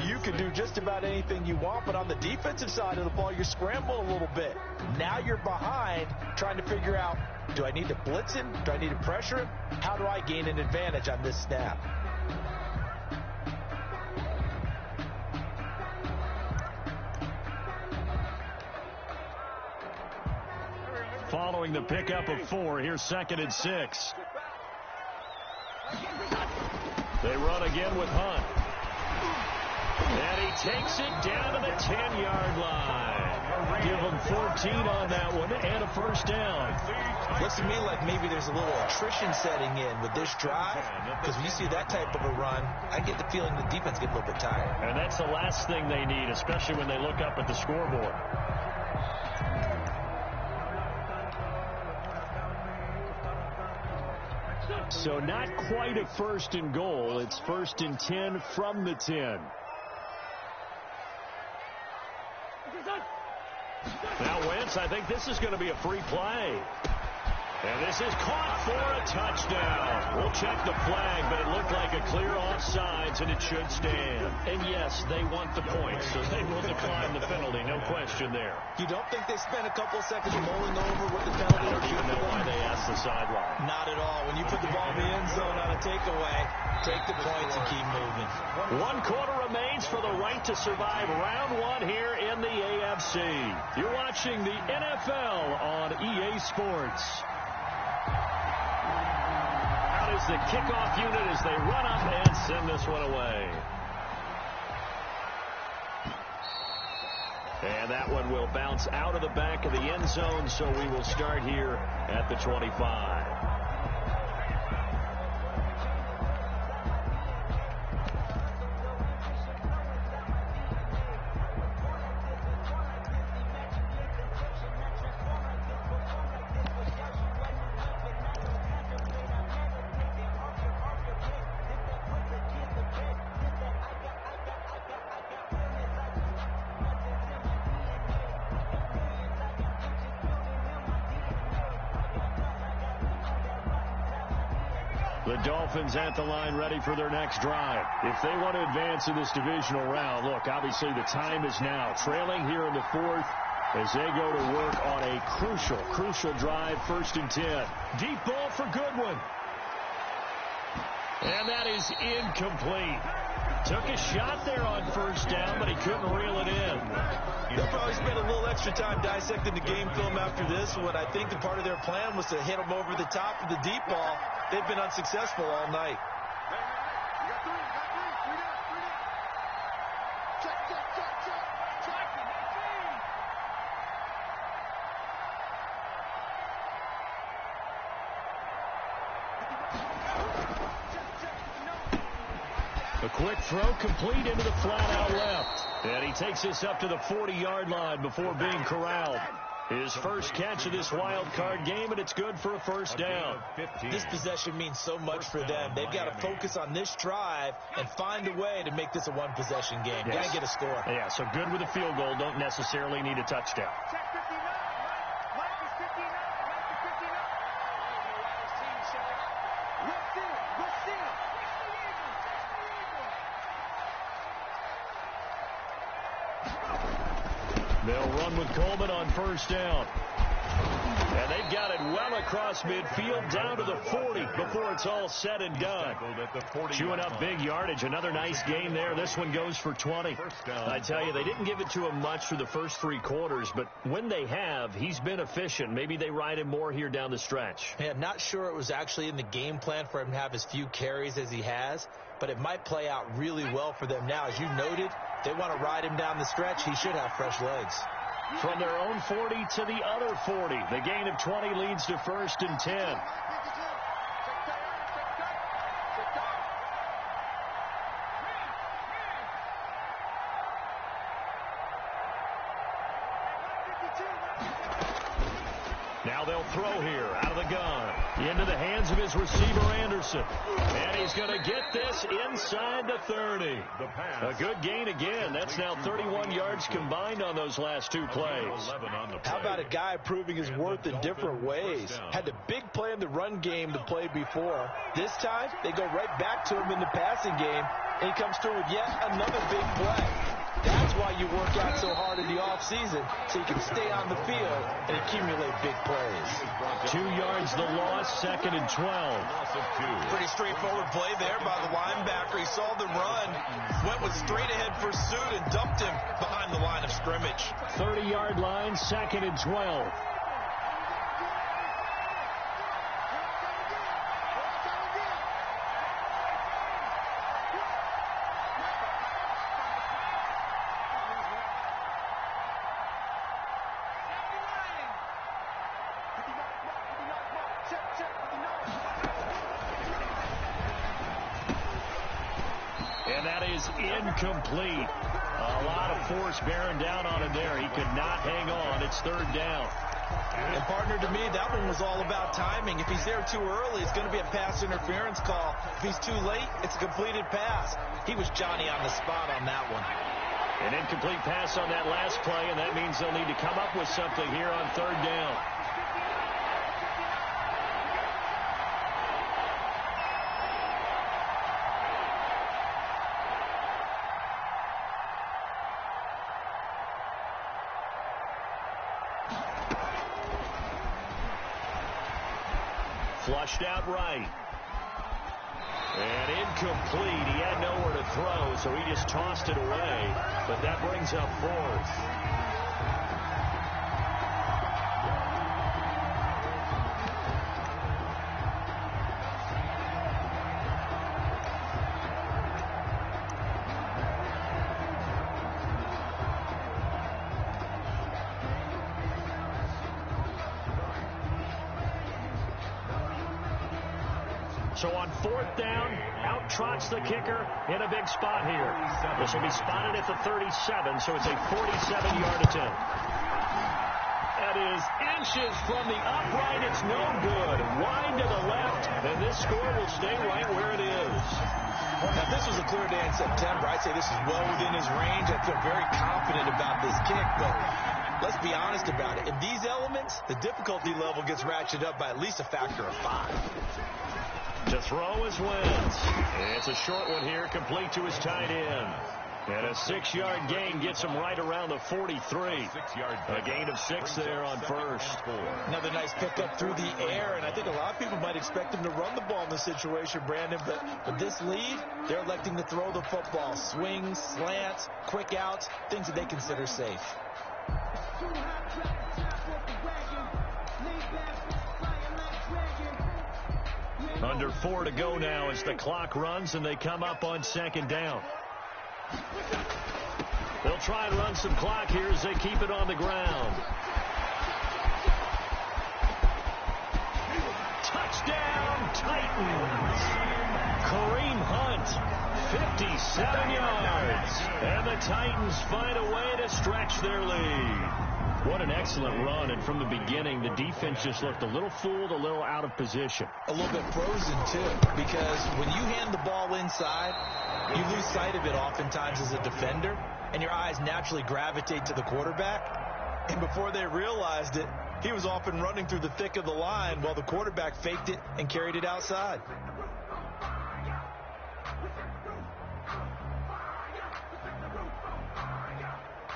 you can do just about anything you want. But on the defensive side of the ball, you scramble a little bit. Now you're behind trying to figure out, do I need to blitz him? Do I need to pressure him? How do I gain an advantage on this snap? Following the pickup of 4, here's 2nd and 6. They run again with Hunt. And he takes it down to the 10-yard line. Give him 14 on that one and a first down. Looks to me like maybe there's a little attrition setting in with this drive, because when you see that type of a run, I get the feeling the defense gets a little bit tired. And that's the last thing they need, especially when they look up at the scoreboard. So not quite a 1st and goal. It's 1st and 10 from the 10. Now Wentz, I think this is going to be a free play. And this is caught for a touchdown. We'll check the flag, but it looked like a clear offsides, and it should stand. And yes, they want the points, so they will decline the penalty. No question there. You don't think they spent a couple of seconds mulling over what the penalty? I don't even know why they asked the sideline. Not at all. When you put the ball in the end zone on a takeaway, take the points and keep moving. 1 quarter remains for the right to survive round 1 here in the AFC. You're watching the NFL on EA Sports. Out is the kickoff unit as they run up and send this one away. And that one will bounce out of the back of the end zone, so we will start here at the 25. The Dolphins at the line ready for their next drive. If they want to advance in this divisional round, look, obviously the time is now. Trailing here in the 4th as they go to work on a crucial drive, 1st and 10. Deep ball for Goodwin. And that is incomplete. Took a shot there on 1st down, but he couldn't reel it in. They'll probably spend a little extra time dissecting the game film after this one. I think the part of their plan was to hit them over the top of the deep ball. They've been unsuccessful all night. A quick throw complete into the flat out left. And he takes this up to the 40-yard line before being corralled. His first catch of this wild card game, and it's good for a first down. This possession means so much for them. They've got to focus on this drive and find a way to make this a one-possession game. Yes. Got to get a score. Yeah, so good with a field goal. Don't necessarily need a touchdown. They'll run with Coleman on 1st down. And they've got it well across midfield down to the 40 before it's all said and done. Chewing up big yardage. Another nice game there. This one goes for 20. I tell you, they didn't give it to him much for the first 3 quarters, but when they have, he's been efficient. Maybe they ride him more here down the stretch. Yeah, not sure it was actually in the game plan for him to have as few carries as he has, but it might play out really well for them now. As you noted, they want to ride him down the stretch. He should have fresh legs. From their own 40 to the other 40. The gain of 20 leads to 1st and 10. Now they'll throw here out of the gun. Into the hands of his receiver, Anderson. And he's going to get this inside the 30. A good gain again. That's now 31 yards combined on those last two plays. How about a guy proving his worth in different ways? Had the big play in the run game to play before. This time, they go right back to him in the passing game, and he comes through with yet another big play. That's why you work out so hard in the offseason, so you can stay on the field and accumulate big plays. 2 yards the loss, 2nd and 12. Pretty straightforward play there by the linebacker. He saw the run, went with straight ahead pursuit, and dumped him behind the line of scrimmage. 30-yard line, 2nd and 12. And that is incomplete. A lot of force bearing down on him there. He could not hang on. It's 3rd down. And partner, to me, that one was all about timing. If he's there too early, it's going to be a pass interference call. If he's too late, it's a completed pass. He was Johnny on the spot on that one. An incomplete pass on that last play, and that means they'll need to come up with something here on 3rd down. Flushed out right. And incomplete. He had nowhere to throw, so he just tossed it away. But that brings up 4th. So on 4th down, out trots the kicker in a big spot here. This will be spotted at the 37, so it's a 47-yard attempt. That is inches from the upright. It's no good. Wide to the left, and this score will stay right where it is. Now, if this was a clear day in September, I'd say this is well within his range. I feel very confident about this kick, but let's be honest about it. In these elements, the difficulty level gets ratcheted up by at least a factor of 5. To throw is Wentz. It's a short one here, complete to his tight end. And a 6-yard gain gets him right around the 43. A gain of 6 there on 1st. Another nice pickup through the air, and I think a lot of people might expect him to run the ball in this situation, Brandon, but with this lead, they're electing to throw the football. Swings, slants, quick outs, things that they consider safe. Under 4 to go now as the clock runs and they come up on 2nd down. They'll try and run some clock here as they keep it on the ground. Touchdown, Titans. Kareem Hunt, 57 yards. And the Titans find a way to stretch their lead. What an excellent run, and from the beginning, the defense just looked a little fooled, a little out of position. A little bit frozen, too, because when you hand the ball inside, you lose sight of it oftentimes as a defender, and your eyes naturally gravitate to the quarterback. And before they realized it, he was off and running through the thick of the line while the quarterback faked it and carried it outside.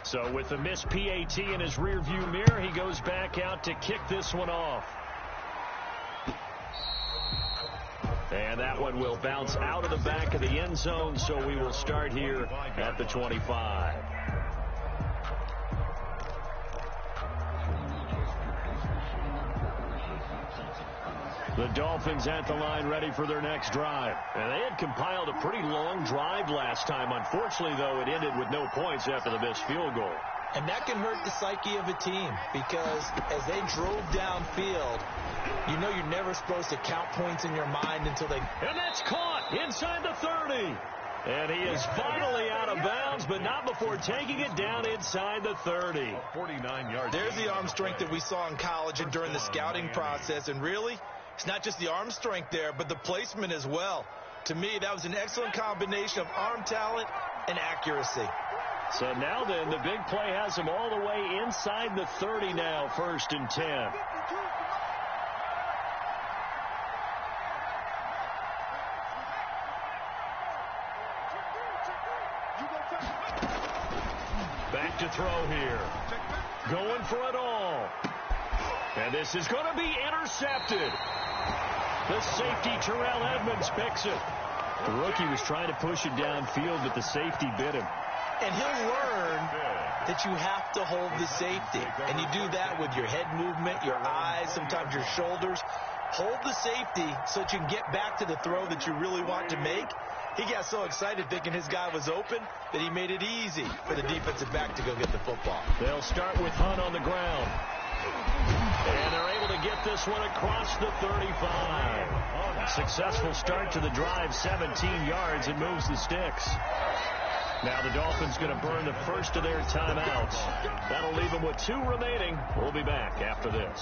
So with the missed PAT in his rearview mirror, he goes back out to kick this one off. And that one will bounce out of the back of the end zone, so we will start here at the 25. The Dolphins at the line ready for their next drive. And they had compiled a pretty long drive last time. Unfortunately, though, it ended with no points after the missed field goal. And that can hurt the psyche of a team because as they drove downfield, you know you're never supposed to count points in your mind until they... And that's caught inside the 30. And he is finally out of bounds, but not before taking it down inside the 30. 49 yards. There's the arm strength that we saw in college and during the scouting process. And really, It's not just the arm strength there, but the placement as well. To me, that was an excellent combination of arm talent and accuracy. So now then, the big play has him all the way inside the 30 now, 1st and 10. Back to throw here. Going for it all. And this is going to be intercepted. The safety, Terrell Edmonds, picks it. The rookie was trying to push it downfield, but the safety bit him. And he'll learn that you have to hold the safety. And you do that with your head movement, your eyes, sometimes your shoulders. Hold the safety so that you can get back to the throw that you really want to make. He got so excited thinking his guy was open that he made it easy for the defensive back to go get the football. They'll start with Hunt on the ground. And they're able to get this one across the 35. Successful start to the drive, 17 yards, and moves the sticks. Now the Dolphins going to burn the first of their timeouts. That'll leave them with 2 remaining. We'll be back after this.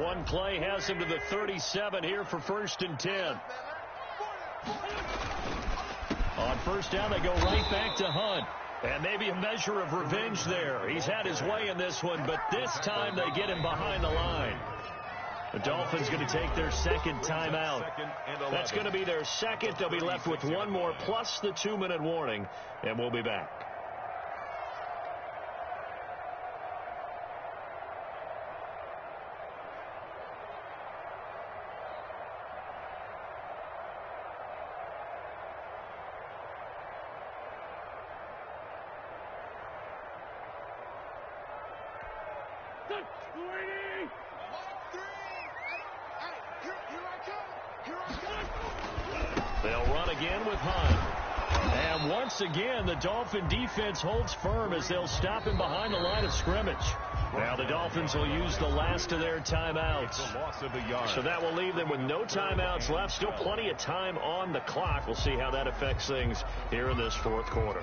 One play has him to the 37 here for 1st and 10. On 1st down, they go right back to Hunt. And maybe a measure of revenge there. He's had his way in this one, but this time they get him behind the line. The Dolphins going to take their 2nd timeout. That's going to be their 2nd. They'll be left with 1 more plus the 2-minute warning, and we'll be back. They'll run again with Hunt. And once again, the Dolphin defense holds firm as they'll stop him behind the line of scrimmage. Now the Dolphins will use the last of their timeouts. So that will leave them with no timeouts left. Still plenty of time on the clock. We'll see how that affects things here in this 4th quarter.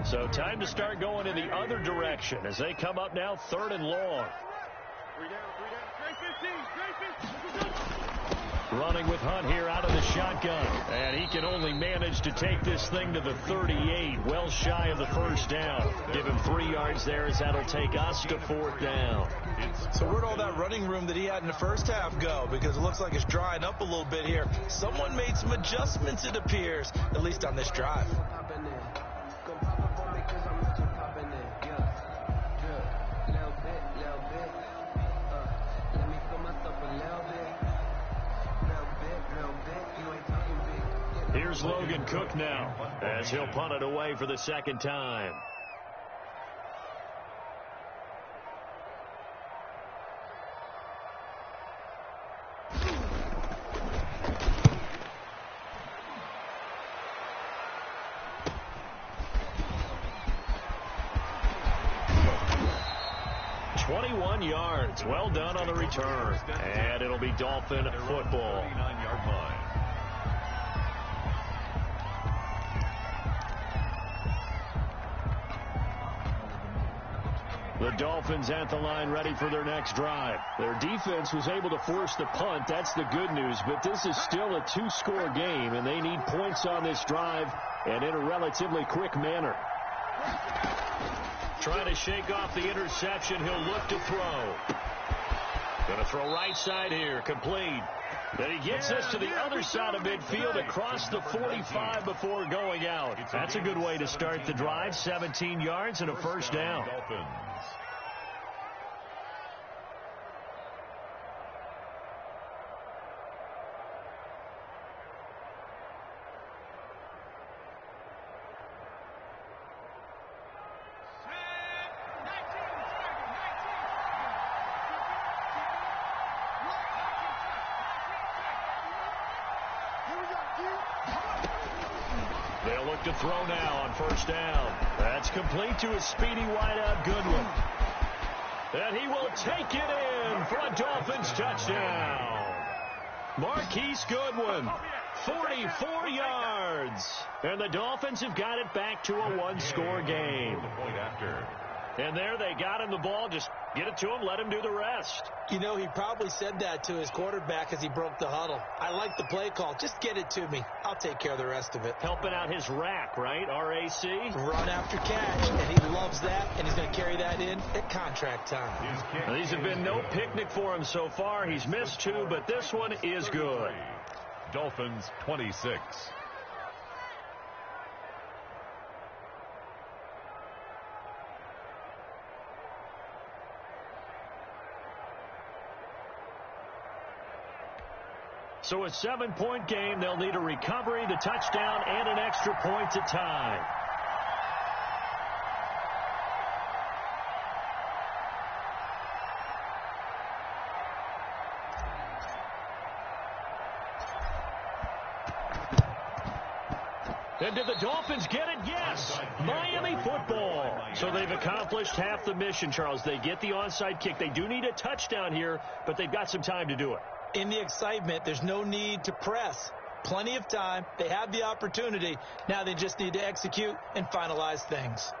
So time to start going in the other direction as they come up now 3rd and long. Running with Hunt here out of the shotgun. And he can only manage to take this thing to the 38, well shy of the 1st down. Give him 3 yards there as that'll take us to 4th down. So where'd all that running room that he had in the 1st half go? Because it looks like it's drying up a little bit here. Someone made some adjustments, it appears, at least on this drive. Here's Logan Cook now as he'll punt it away for the 2nd time. Yards. Well done on the return. And it'll be Dolphin football. 39-yard line. The Dolphins at the line ready for their next drive. Their defense was able to force the punt. That's the good news. But this is still a 2-score game, and they need points on this drive and in a relatively quick manner. Trying to shake off the interception. He'll look to throw. Going to throw right side here. Complete. Then he gets this to the other side of midfield across the 45 before going out. That's a good way to start the drive. 17 yards and a 1st down. back to throw now on first down. That's complete to his speedy wideout Goodwin. And he will take it in for a Dolphins touchdown. Marquise Goodwin, 44 yards. And the Dolphins have got it back to a one-score game. Point after. And there they got him the ball. Just get it to him, let him do the rest. You know, he probably said that to his quarterback as he broke the huddle. I like the play call. Just get it to me. I'll take care of the rest of it. Helping out his rack, right? RAC. Run after catch, and he loves that, and he's going to carry that in at contract time. Now, these have been no picnic for him so far. He's missed two, but this one is good. Dolphins 26. So a 7-point game. They'll need a recovery, the touchdown, and an extra point to tie. And did the Dolphins get it? Yes. Miami football. So they've accomplished half the mission, Charles. They get the onside kick. They do need a touchdown here, but they've got some time to do it. In the excitement, there's no need to press. Plenty of time. They have the opportunity. Now they just need to execute and finalize things.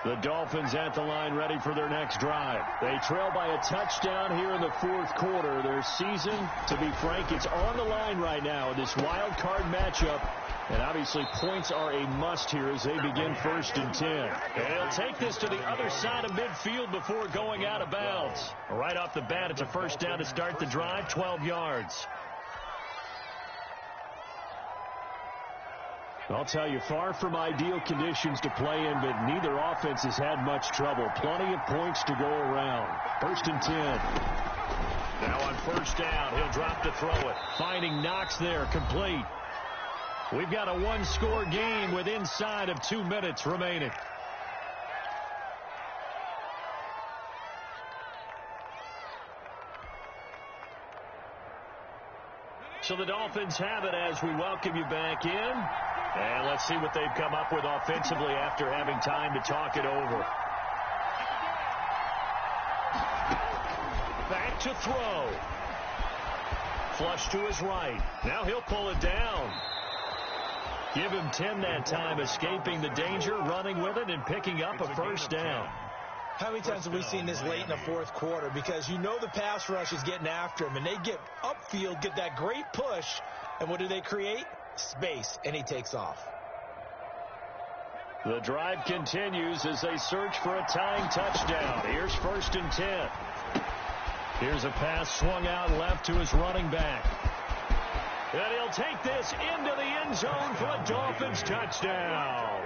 The Dolphins at the line ready for their next drive. They trail by a touchdown here in the fourth quarter. Their season, to be frank, it's on the line right now in this wild card matchup. And obviously points are a must here as they begin 1st and 10. And he'll take this to the other side of midfield before going out of bounds. Right off the bat, it's a first down to start the drive, 12 yards. I'll tell you, far from ideal conditions to play in, but neither offense has had much trouble. Plenty of points to go around. 1st and 10. Now on first down, he'll drop to throw it. Finding Knox there, complete. We've got a one-score game with inside of 2 minutes remaining. So the Dolphins have it as we welcome you back in. And let's see what they've come up with offensively after having time to talk it over. Back to throw. Flush to his right. Now he'll pull it down. Give him 10 that time, escaping the danger, running with it, and picking up a first down. How many times have we seen this late in the fourth quarter? Because you know the pass rush is getting after him, and they get upfield, get that great push, and what do they create? Space, and he takes off. The drive continues as they search for a tying touchdown. Here's 1st and 10. Here's a pass swung out left to his running back. And he'll take this into the end zone for a Dolphins touchdown.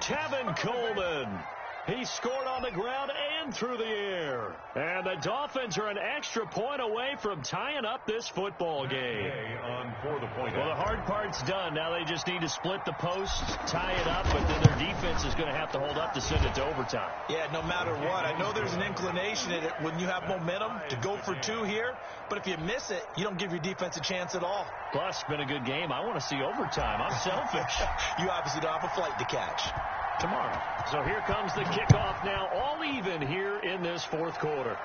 Tevin Coleman. He scored on the ground and through the air. And the Dolphins are an extra point away from tying up this football game. For the point. Well, the hard part's done. Now they just need to split the posts, tie it up, but then their defense is going to have to hold up to send it to overtime. Yeah, no matter what. I know there's an inclination in it when you have momentum to go for 2 here, but if you miss it, you don't give your defense a chance at all. Plus, it's been a good game. I want to see overtime. I'm selfish. You obviously don't have a flight to catch. Tomorrow. So here comes the kickoff now, all even here in this fourth quarter.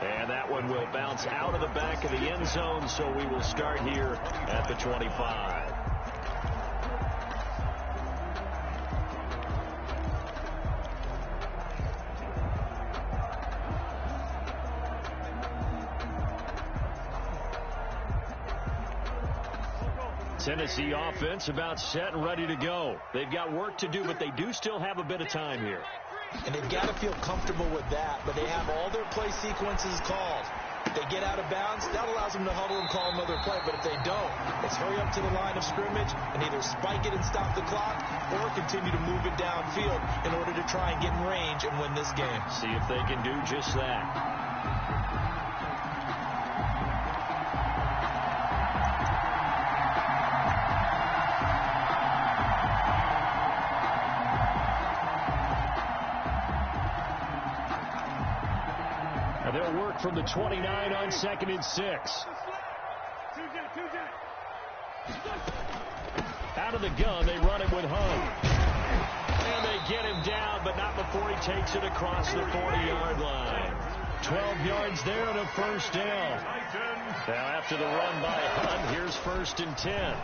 And that one will bounce out of the back of the end zone, so we will start here at the 25. Tennessee offense about set and ready to go. They've got work to do, but they do still have a bit of time here. And they've got to feel comfortable with that, but they have all their play sequences called. They get out of bounds, that allows them to huddle and call another play, but if they don't, it's hurry up to the line of scrimmage and either spike it and stop the clock or continue to move it downfield in order to try and get in range and win this game. See if they can do just that. from the 29 on 2nd and 6. Out of the gun, they run it with Hunt. And they get him down, but not before he takes it across the 40-yard line. 12 yards there and a first down. Now after the run by Hunt, here's 1st and 10.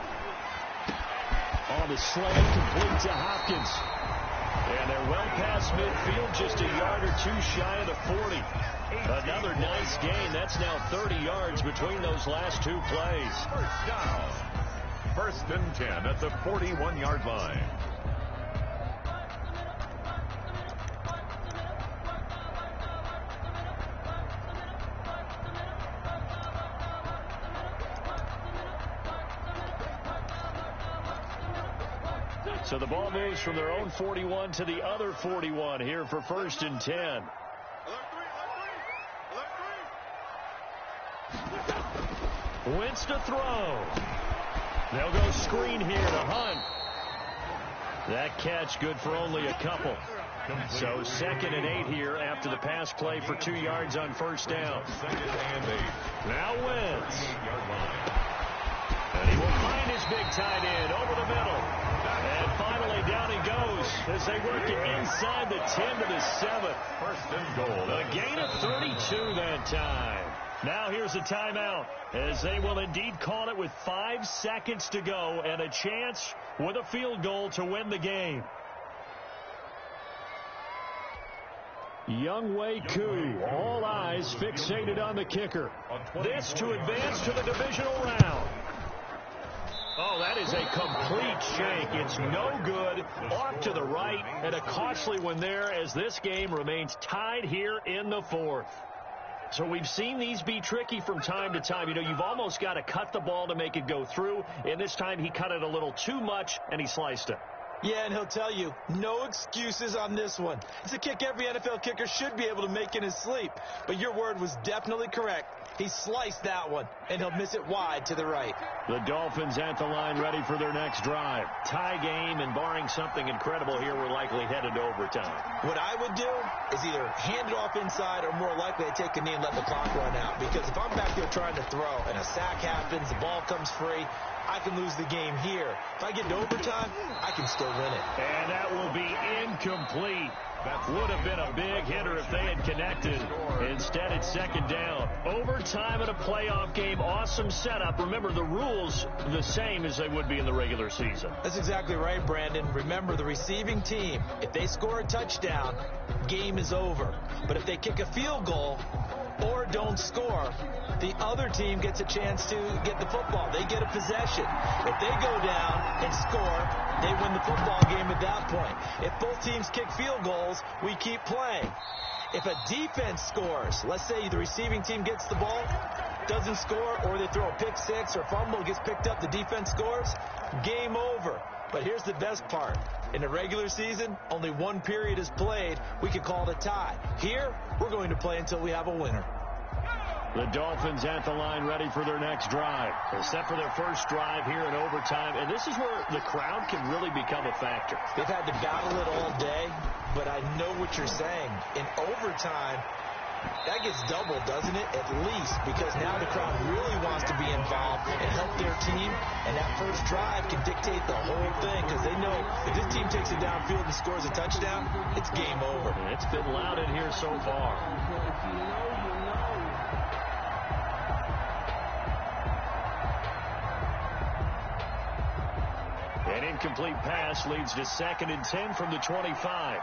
On the slant, complete to Hopkins. And they're well past midfield, just a yard or two shy of the 40. Another nice gain. That's now 30 yards between those last two plays. First down. 1st and 10 at the 41-yard line. So the ball moves from their own 41 to the other 41 here for 1st and 10. Wentz to throw. They'll go screen here to Hunt. That catch good for only a couple. So 2nd and 8 here after the pass play for 2 yards on 1st down. 2nd and 8. Now Wentz. And he will find his big tight end over the middle. And finally down he goes as they work it inside the 10 to the 7. 1st and goal. A gain of 32 that time. Now here's a timeout as they will indeed call it with 5 seconds to go and a chance with a field goal to win the game. Younghoe Koo, all eyes fixated on the kicker. This to advance to the divisional round. Oh, that is a complete shank. It's no good. Off to the right, and a costly one there as this game remains tied here in the 4th. So we've seen these be tricky from time to time. You know, you've almost got to cut the ball to make it go through, and this time he cut it a little too much, and he sliced it. Yeah, and he'll tell you, no excuses on this one. It's a kick every NFL kicker should be able to make in his sleep. But your word was definitely correct. He sliced that one, and he'll miss it wide to the right. The Dolphins at the line ready for their next drive. Tie game, and barring something incredible here, we're likely headed to overtime. What I would do is either hand it off inside or more likely to take a knee and let the clock run out. Because if I'm back there trying to throw and a sack happens, the ball comes free, I can lose the game here. If I get to overtime, I can still win it. And that will be incomplete. That would have been a big hitter if they had connected. Instead, it's 2nd down. Overtime in a playoff game. Awesome setup. Remember, the rules the same as they would be in the regular season. That's exactly right, Brandon. Remember, the receiving team, if they score a touchdown, game is over. But if they kick a field goal or don't score, the other team gets a chance to get the football. They get a possession. If they go down and score, they win the football game at that point. If both teams kick field goals, we keep playing. If a defense scores, let's say the receiving team gets the ball, doesn't score, or they throw a pick six or fumble, gets picked up, the defense scores, game over. But here's the best part. In the regular season, only one period is played. We could call it a tie. Here, we're going to play until we have a winner. The Dolphins at the line ready for their next drive. Except for their first drive here in overtime. And this is where the crowd can really become a factor. They've had to battle it all day, but I know what you're saying. In overtime, that gets doubled, doesn't it? At least, because now the crowd really wants to be involved and help their team. And that first drive can dictate the whole thing because they know if this team takes it downfield and scores a touchdown, it's game over. And it's been loud in here so far. An incomplete pass leads to 2nd and 10 from the 25.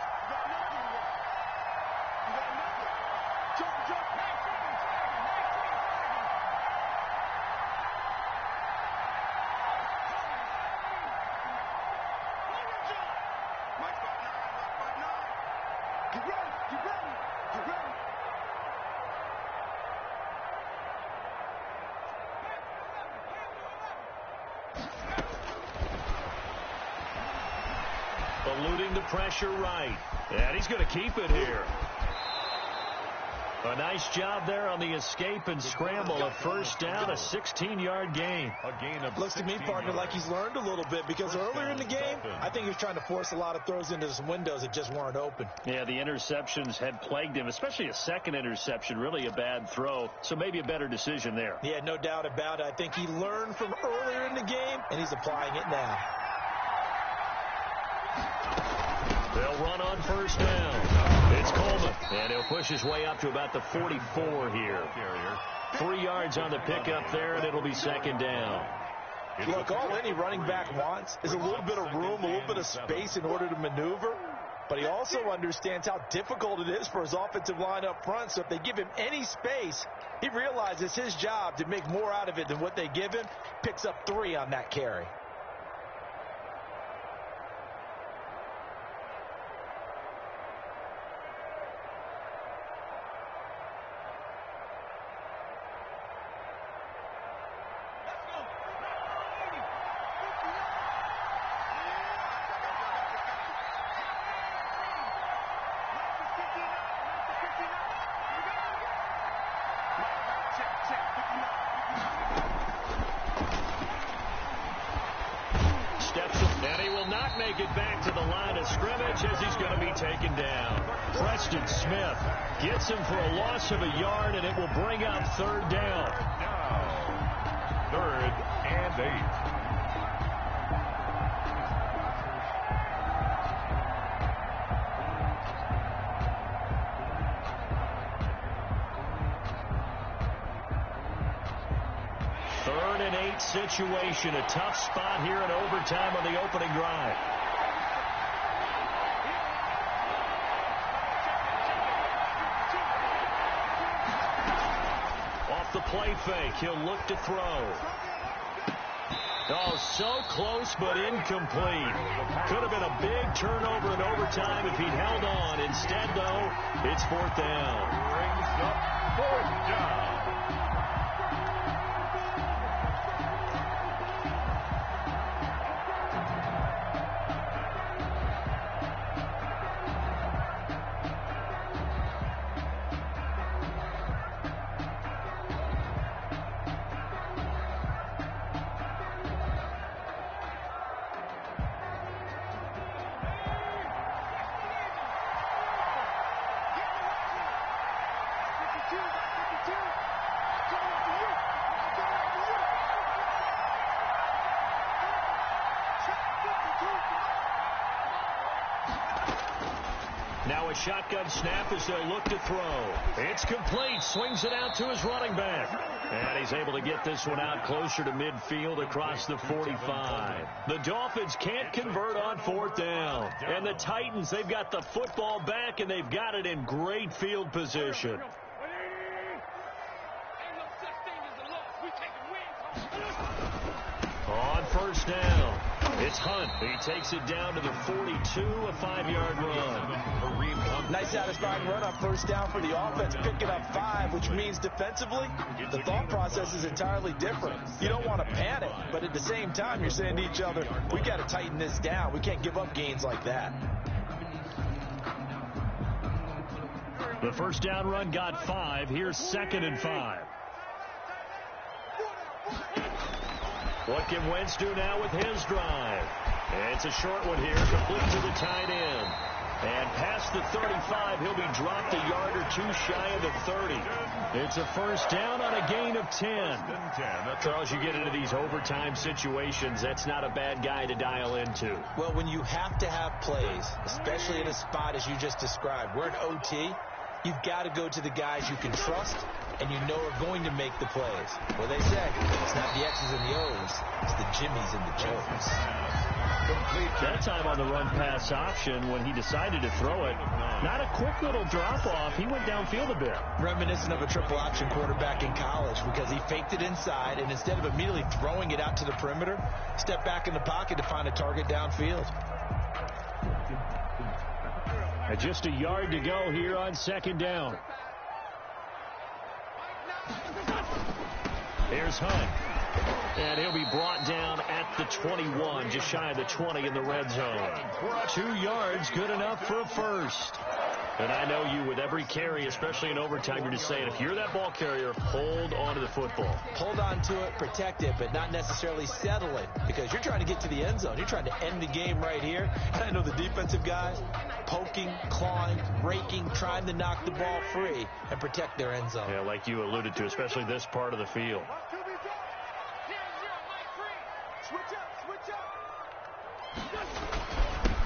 Eluding the pressure right. And he's going to keep it here. A nice job there on the escape and scramble. A first down, a 16-yard gain. A gain of Looks to me, partner, like he's learned a little bit, because earlier in the game, I think he was trying to force a lot of throws into some windows that just weren't open. Yeah, the interceptions had plagued him, especially a second interception, really a bad throw. So maybe a better decision there. Yeah, no doubt about it. I think he learned from earlier in the game, and he's applying it now. They'll run on first down. It's Coleman, and he'll push his way up to about the 44 here. 3 yards on the pickup there, and it'll be second down. Look, all any running back wants is a little bit of room, a little bit of space in order to maneuver. But he also understands how difficult it is for his offensive line up front. So if they give him any space, he realizes his job to make more out of it than what they give him. Picks up 3 on that carry. And he will not make it back to the line of scrimmage as he's going to be taken down. Preston Smith gets him for a loss of a yard, and it will bring up third down. Now, 3rd and 8. Situation, a tough spot here in overtime on the opening drive. Off the play fake, he'll look to throw. Oh, so close but incomplete. Could have been a big turnover in overtime if he'd held on. Instead, though, it's 4th down. Brings up 4th down. Now a shotgun snap as they'll look to throw. It's complete. Swings it out to his running back. And he's able to get this one out closer to midfield across the 45. The Dolphins can't convert on 4th down. And the Titans, they've got the football back, and they've got it in great field position. On first down, it's Hunt. He takes it down to the 42, a 5-yard run. Nice satisfying run on first down for the offense, picking up 5, which means defensively, the thought process is entirely different. You don't want to panic, but at the same time, you're saying to each other, we got to tighten this down. We can't give up gains like that. The first down run got 5. Here's 2nd and 5. What can Wentz do now with his drive? And it's a short one here, complete to the tight end. And past the 35, he'll be dropped a yard or 2 shy of the 30. It's a first down on a gain of 10. Charles, you get into these overtime situations, that's not a bad guy to dial into. Well, when you have to have plays, especially in a spot as you just described, we're in OT, you've got to go to the guys you can trust and you know are going to make the plays. Well, they say it's not the X's and the O's, it's the Jimmies and the Joes. That time on the run-pass option when he decided to throw it, not a quick little drop-off. He went downfield a bit. Reminiscent of a triple option quarterback in college because he faked it inside, and instead of immediately throwing it out to the perimeter, stepped back in the pocket to find a target downfield. And just a yard to go here on 2nd down. Here's Hunt. And he'll be brought down at the 21, just shy of the 20 in the red zone. 2 yards, good enough for a first. And I know you, with every carry, especially in overtime, you're just saying, if you're that ball carrier, hold on to the football. Hold on to it, protect it, but not necessarily settle it, because you're trying to get to the end zone. You're trying to end the game right here. And I know the defensive guys poking, clawing, raking, trying to knock the ball free and protect their end zone. Yeah, like you alluded to, especially this part of the field.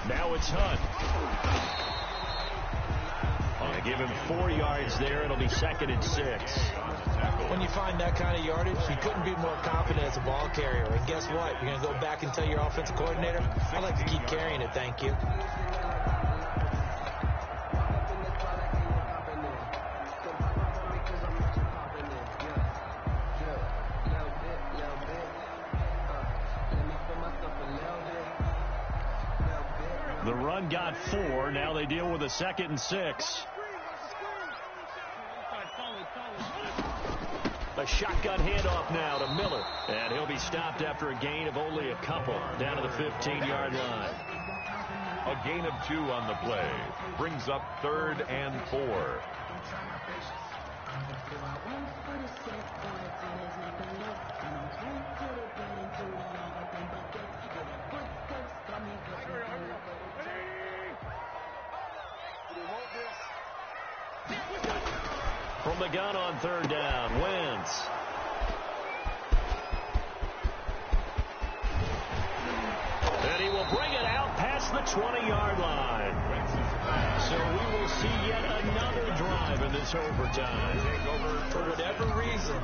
Now it's Hunt. Give him 4 yards there. It'll be 2nd and 6. When you find that kind of yardage, you couldn't be more confident as a ball carrier. And guess what? You're going to go back and tell your offensive coordinator, I'd like to keep carrying it, thank you. The run got 4. Now they deal with a 2nd and 6. A shotgun handoff now to Miller. And he'll be stopped after a gain of only a couple down to the 15-yard line. A gain of 2 on the play. Brings up 3rd and 4. From the gun on 3rd down, Wentz. And he will bring it out past the 20-yard line. So we will see yet another drive in this overtime. For whatever reason,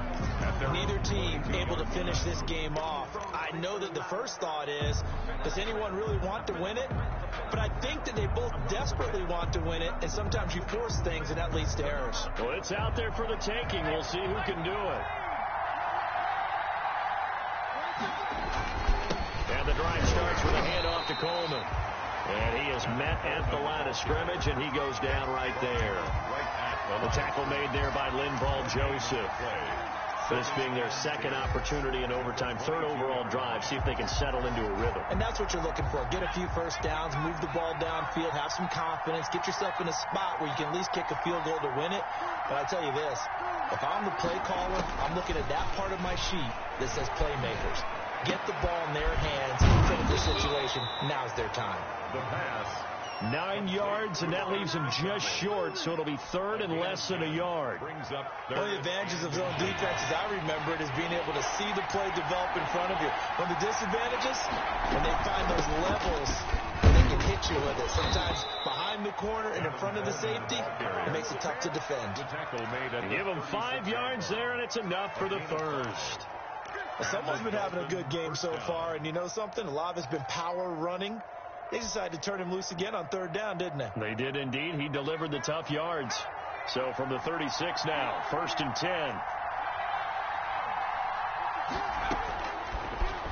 neither team able to finish this game off. I know that the first thought is, does anyone really want to win it? But I think that they both desperately want to win it, and sometimes you force things, and that leads to errors. Well, it's out there for the taking. We'll see who can do it. And the drive starts with a handoff to Coleman. And he is met at the line of scrimmage, and he goes down right there. The tackle made there by Linval Joseph. This being their 2nd opportunity in overtime, 3rd overall drive. See if they can settle into a rhythm. And that's what you're looking for. Get a few first downs, move the ball downfield, have some confidence, get yourself in a spot where you can at least kick a field goal to win it. But I'll tell you this, if I'm the play caller, I'm looking at that part of my sheet that says playmakers. Get the ball in their hands, finish the situation. Now's their time. The pass. 9 yards, and that leaves him just short, so it'll be 3rd and less than a yard. Brings up One of the advantages of zone defense, as I remember it, is being able to see the play develop in front of you. One of the disadvantages, when they find those levels where they can hit you with it, sometimes behind the corner and in front of the safety, it makes it tough to defend. Give him 5 yards there, and it's enough for the first. Well, someone's been having a good game so far, and you know something? A lot of it's been power running. They decided to turn him loose again on 3rd down, didn't they? They did indeed. He delivered the tough yards. So from the 36 now, 1st and 10.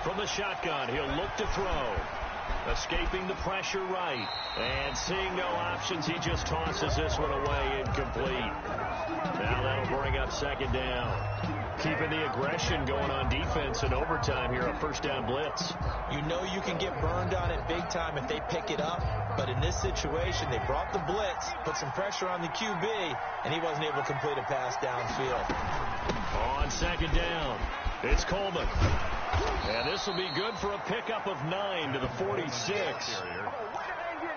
From the shotgun, he'll look to throw. Escaping the pressure right. And seeing no options, he just tosses this one away, incomplete. Now that'll bring up 2nd down. Keeping the aggression going on defense in overtime here, a 1st down blitz. You know you can get burned on it big time if they pick it up, but in this situation, they brought the blitz, put some pressure on the QB, and he wasn't able to complete a pass downfield. On 2nd down, it's Coleman. And this will be good for a pickup of 9 to the 46.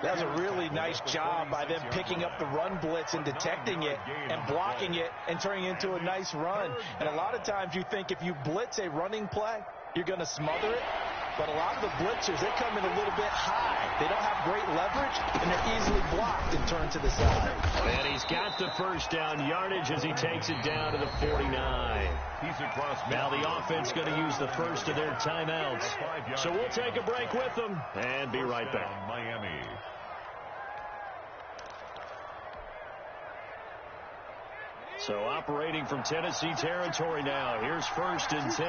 That was a really nice job by them picking up the run blitz and detecting it and blocking it and turning it into a nice run. And a lot of times you think if you blitz a running play, you're going to smother it. But a lot of the blitzers, they come in a little bit high. They don't have great leverage, and they're easily blocked and turned to the side. And he's got the 1st down yardage as he takes it down to the 49. He's across. Now the offense going to use the first of their timeouts. So we'll take a break with them and be right back. Miami. So operating from Tennessee territory now. Here's 1st and 10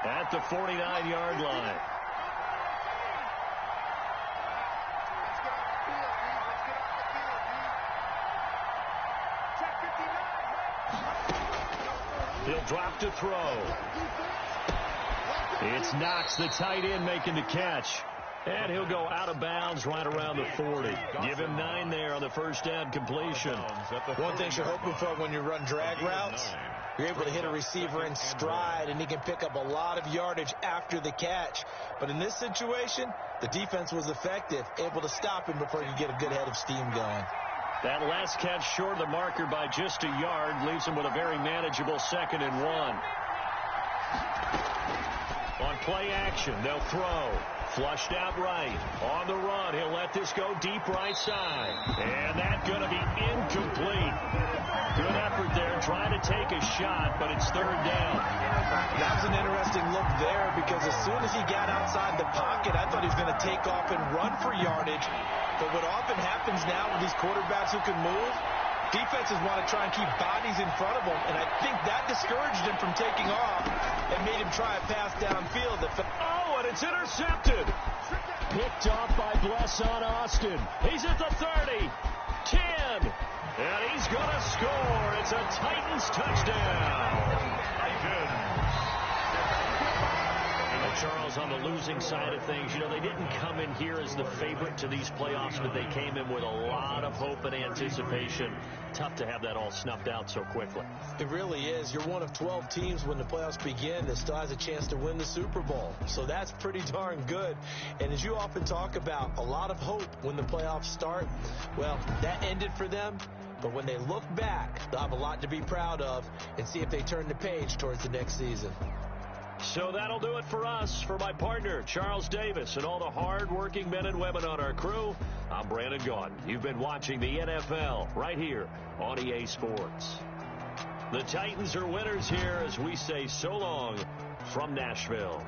at the 49-yard line. He'll drop to throw. It's Knox, the tight end, making the catch. And he'll go out of bounds right around the 40. Give him 9 there on the first down completion. One thing you're hoping for when you run drag routes, you're able to hit a receiver in stride, and he can pick up a lot of yardage after the catch. But in this situation, the defense was effective, able to stop him before you get a good head of steam going. That last catch short of the marker by just a yard leaves him with a very manageable 2nd and 1. On play action, they'll throw. Flushed out right. On the run, he'll let this go deep right side. And that's going to be incomplete. Good effort there, trying to take a shot, but it's 3rd down. That was an interesting look there because as soon as he got outside the pocket, I thought he was going to take off and run for yardage. But what often happens now with these quarterbacks who can move, defenses want to try and keep bodies in front of them, and I think that discouraged him from taking off and made him try a pass downfield. Oh, and it's intercepted. Picked off by Blesson Austin. He's at the 30, 10, and he's going to score. It's a Titans touchdown. Charles, on the losing side of things, you know, they didn't come in here as the favorite to these playoffs, but they came in with a lot of hope and anticipation. Tough to have that all snuffed out so quickly. It really is. You're one of 12 teams when the playoffs begin that still has a chance to win the Super Bowl. So that's pretty darn good. And as you often talk about, a lot of hope when the playoffs start. Well, that ended for them. But when they look back, they'll have a lot to be proud of and see if they turn the page towards the next season. So that'll do it for us. For my partner, Charles Davis, and all the hard-working men and women on our crew, I'm Brandon Gaudin. You've been watching the NFL right here on EA Sports. The Titans are winners here as we say so long from Nashville.